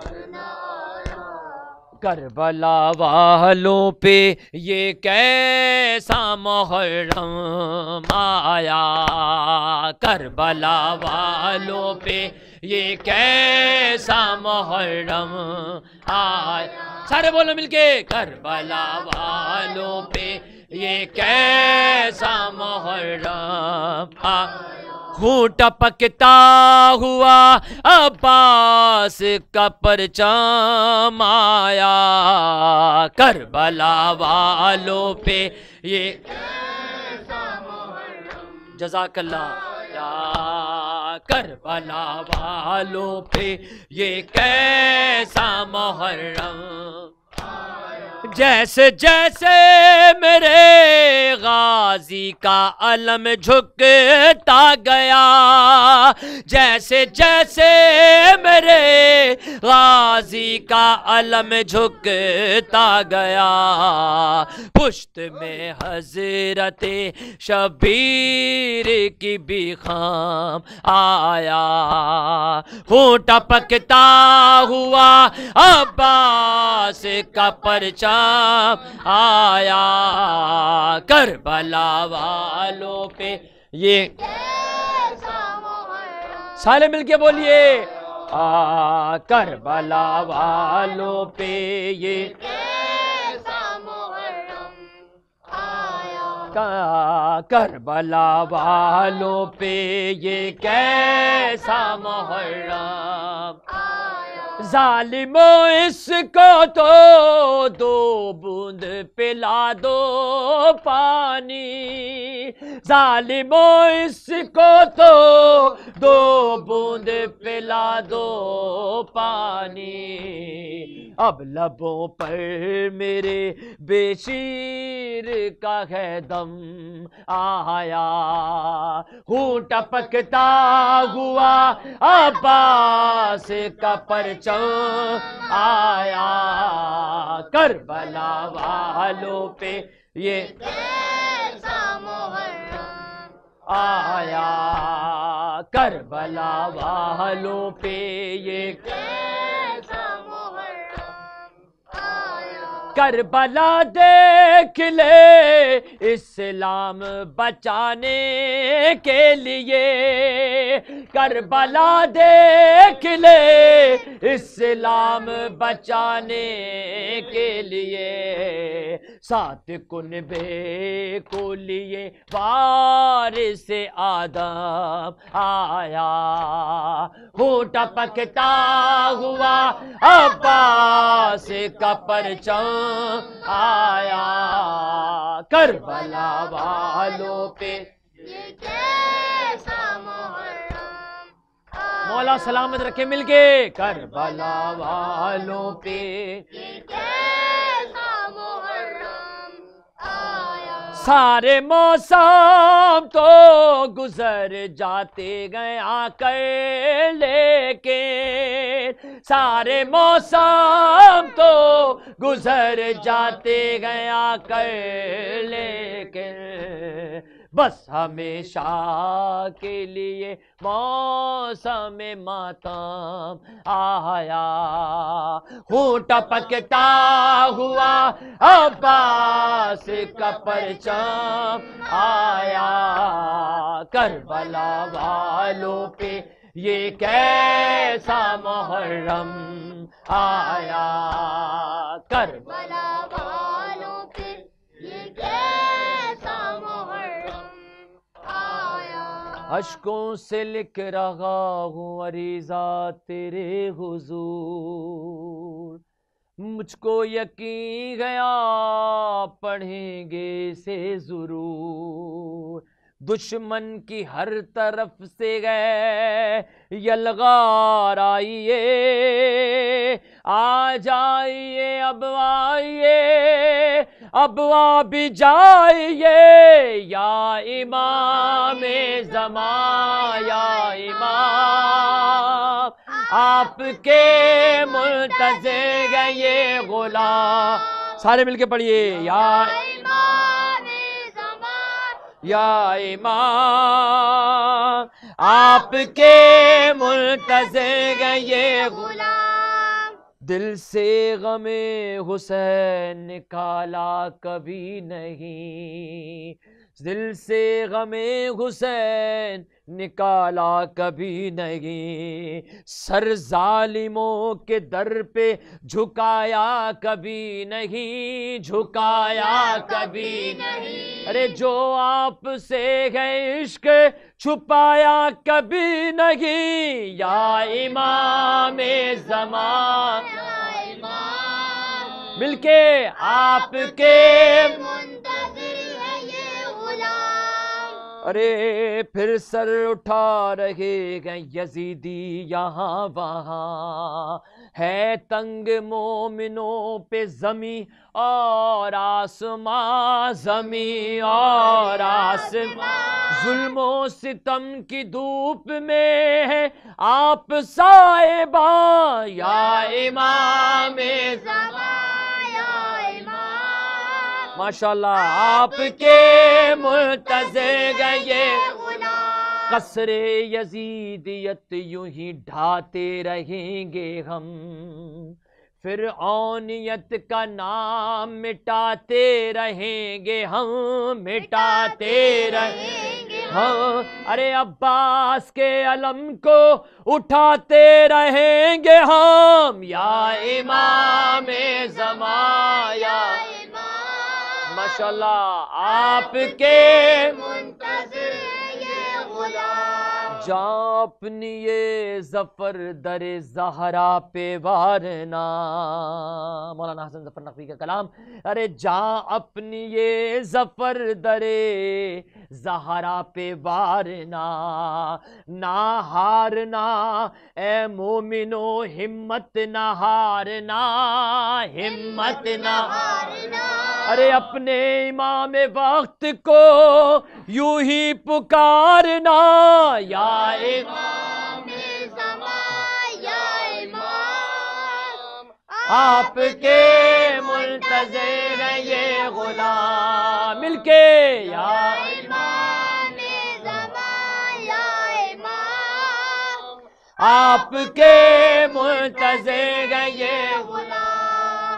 کربلا والوں پہ یہ کیسا محرم آیا، کربلا والوں پہ یہ کیسا محرم آیا، سارے بولو مل کے، کربلا والوں پہ یہ کیسا محرم آیا، خون ٹپکتا ہوا عباس کا پرچم آیا، کربلا والوں پہ یہ جزاک اللہ، یا کربلا والوں پہ یہ کیسا محرم، جیسے جیسے میرے غازی کا علم جھکتا گیا، جیسے جیسے میرے غازی کا علم جھکتا گیا، پشت میں حضرت شبیر کی بھی خام آیا، خون ٹپکتا ہوا عباس کا پرچم آیا، کربلا والوں پہ یہ سارے مل کے بولیے، کربلا والوں پہ یہ کربلا والوں پہ یہ کیسا محرم، ظالموں اس کو تو دو بوند پلا دو پانی، ظالموں اس کو تو دو بوند پلا دو پانی، اب لبوں پر میرے بے شیر کا ہے دم آیا، خون ٹپکتا ہوا عباس کا پرچم آیا، کربلا والوں پہ یہ کیسا محرم آیا، کربلا والوں پہ یہ کیسا محرم آیا، کربلا دیکھ لے اسلام بچانے کے لیے، کربلا دیکھ لے اسلام بچانے کے لیے، سات کنبے کو لیے وارث آدم آیا، خون ٹپکتا ہوا عباس کا پرچم آیا، کربلا والوں پہ یہ کیسا محرم آیا، مولا سلامت رکھے مل کے، کربلا والوں پہ یہ کیسا محرم آیا، سارے موسم تو گزر جاتے گئے آ کر، لیکن سارے موسم تو گزر جاتے گئے آ کر، لیکن بس ہمیشہ کے لیے موسم ماتم آیا، خون ٹپکتا ہوا عباس کا پرچم آیا، کربلا والوں پہ یہ کیسا محرم آیا، کربلا والوں پہ یہ کیسا محرم آیا، اشکوں سے لکھ رہا ہوں عریضہ تیرے حضور، مجھ کو یقین گیا پڑھیں گے اسے ضرور، دشمن کی ہر طرف سے گئے یلغار آئیے، آ جائیے اب آئیے اب آ بھی جائیے، یا امام زمان یا امام، آپ کے منتظر گئے یہ غلام، سارے مل کے پڑھیے، یا یا امام، آپ کے منتظر گئے یہ غلام، دل سے غم حسین نکالا کبھی نہیں، دل سے غم حسین نکالا کبھی نہیں، سر ظالموں کے در پہ جھکایا کبھی نہیں، جھکایا کبھی نہیں، ارے جو آپ سے ہے عشق چھپایا کبھی نہیں، یا امام زمان مل کے آپ کے ارے پھر سر اٹھا رہے گئے یزیدی یہاں وہاں، ہے تنگ مومنوں پہ زمیں اور آسمان، زمیں اور آسمان، ظلم و ستم کی دھوپ میں ہے آپ صاحباں، یا امام زمان یا امام، ماشاءاللہ آپ کے منتظر گئے قصر یزیدیت یوں ہی ڈھاتے رہیں گے ہم، فرعونیت کا نام مٹاتے رہیں گے ہم، مٹاتے رہیں گے ہم، ارے عباس کے علم کو اٹھاتے رہیں گے ہم، یا امام زمان یا ماشاءاللہ آپ کے منتظر یہ غلام، جاں اپنی یہ ظفر در زہرا پہ وارنا، مولانا حسن ظفر نقوی کا کلام، ارے جاں اپنی یہ ظفر در زہرا پہ وارنا، نہ ہارنا اے مومنو ہمت نہ ہارنا، ہمت نہ ہارنا، ارے اپنے امام وقت کو یوں ہی پکارنا، یا امام زمان یا امام، آپ کے منتظر ہیں یہ غلام، مل کے یا امام زمان یا امام، آپ کے منتظر ہیں یہ غلام۔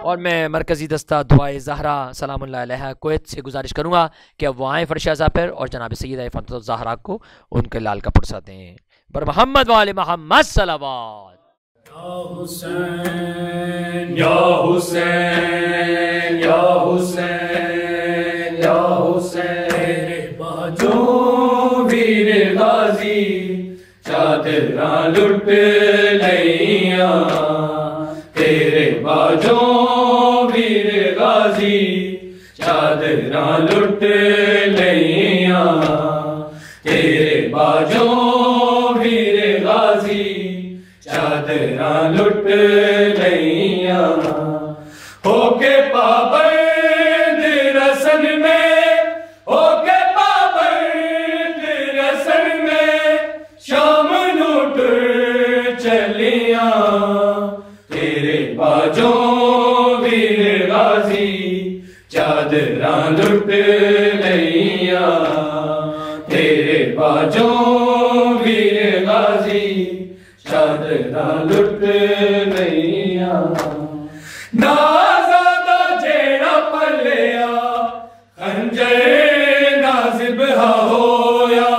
اور میں مرکزی دستہ دعائے زہرا سلام اللہ علیہ کویت سے گزارش کروں گا کہ اب وہ آئیں فرشہ زاپر اور جناب سیدہ فاطمہ الزہرا کو ان کے لال کا پرسہ دیں۔ بر محمد وآل محمد صلوات۔ یا حسین یا حسین یا حسین یا حسین، تیرے باجوں ویر غازی چادراں لٹ لئیاں، تیرے باجوں ویر غازی چادراں لٹ لئیاں، تیرے باجوں ویر غازی چادراں لٹ لئیاں، ہو کے پابند رسن میں، ہو کے پابند رسن میں شام نو ٹر چلیاں، تیرے باجوں ویر غازی چادراں لٹ لئیاں، تیرے باجوں ویر غازی چادراں لٹ لئیاں، نازادہ جیڑا پلیا خنجر نازبہ ہویا،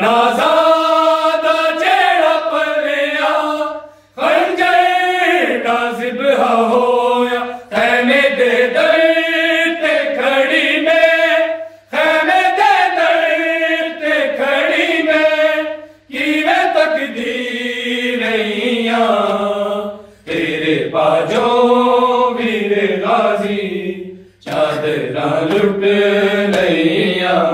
نازادہ جیڑا پلیا خنجر نازبہ ہویا، خیمے دے در تے کھڑی میں، خیمے دے در تے کھڑی میں کیوے تقدیر رہیاں، تیرے باجوں ویر غازی چادراں لٹ لئیاں،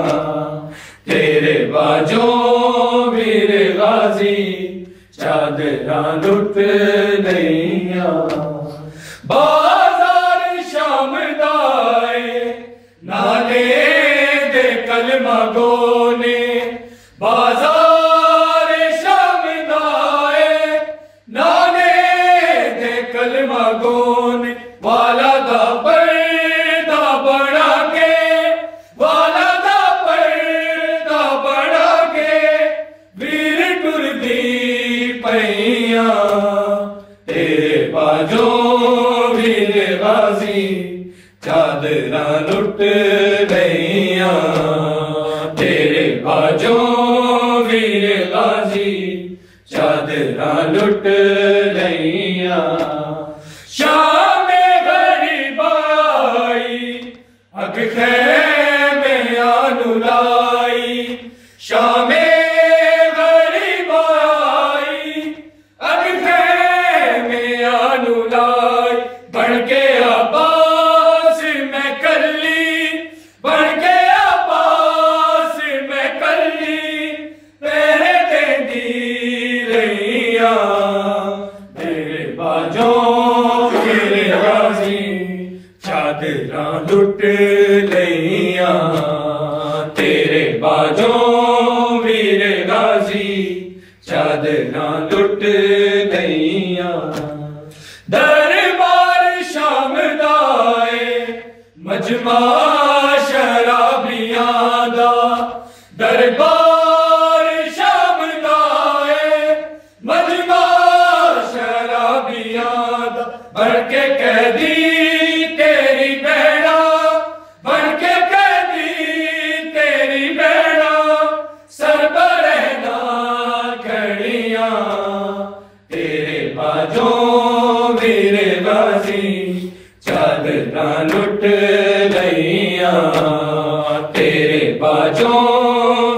تیرے باجوں ویر غازی چادراں لٹ لئیاں، بازار شام دائے نالے دے کلمہ گونے، بازار شام دائے نالے دے کلمہ گونے، والا دا پردہ بڑھا کے، والا دا پردہ بڑھا کے ویر ٹر دی پئیاں، تیرے باجوں ویر غازی چادراں لٹ لئیاں، تیرے باجوں ویر غازی چادراں لٹ لئیاں، شام غریب آئی اگ خیمے آنو لائی، شام غریب آئی اگ خیمے آنو لائی، بڑھ کے عباس میں کلی، بڑھ کے عباس میں کلی تیرے دیندی رہیاں، تیرے باجوں ویر غازی چادراں لٹ لئیاں، تیرے باجوں ویر غازی چادراں لٹ لئیاں، دربار شام دائے مجمع شرابیاں دا، دربار شام دائے مجمع شرابیاں دا، بڑھ کے قیدی تیری بیڑا، بڑھ کے قیدی تیری بیڑا، سر پر رہنا کھڑیاں، تیرے باجوں ویر غازی چادراں لٹ لئیاں، تیرے باجوں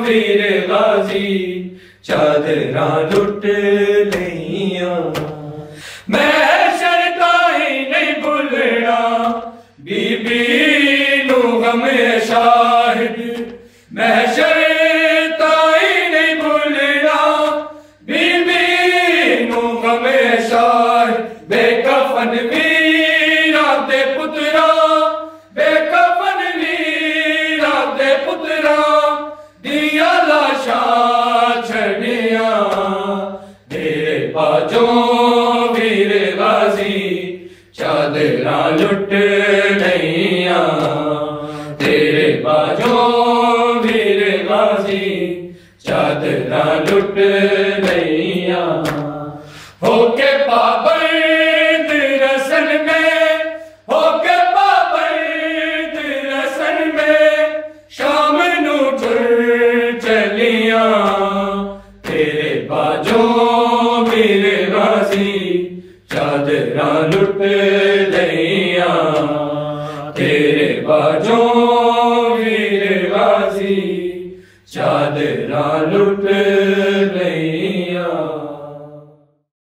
ویر غازی چادراں لٹ لئیاں محشر تائیں نہیں بھولنا بی بی نو غم شاہد محشر تائیں نہیں بھولنا بی بی نو غم شاہد بے کفن ویراں دے پتراں بے کفن ویراں دے پتراں دیاں لاشاں چھڑیاں تیرے باجوں ویر غازی چادراں لٹ لئیاں تیرے باجوں ویر غازی چادراں لٹ لئیاں ہو کے پابند رسن میں ہو کے پابند رسن میں شام نو ٹر چلیاں تیرے باجوں ویر غازی چادراں لٹ لئیاں تیرے باجوں ویر غازی چادراں لٹ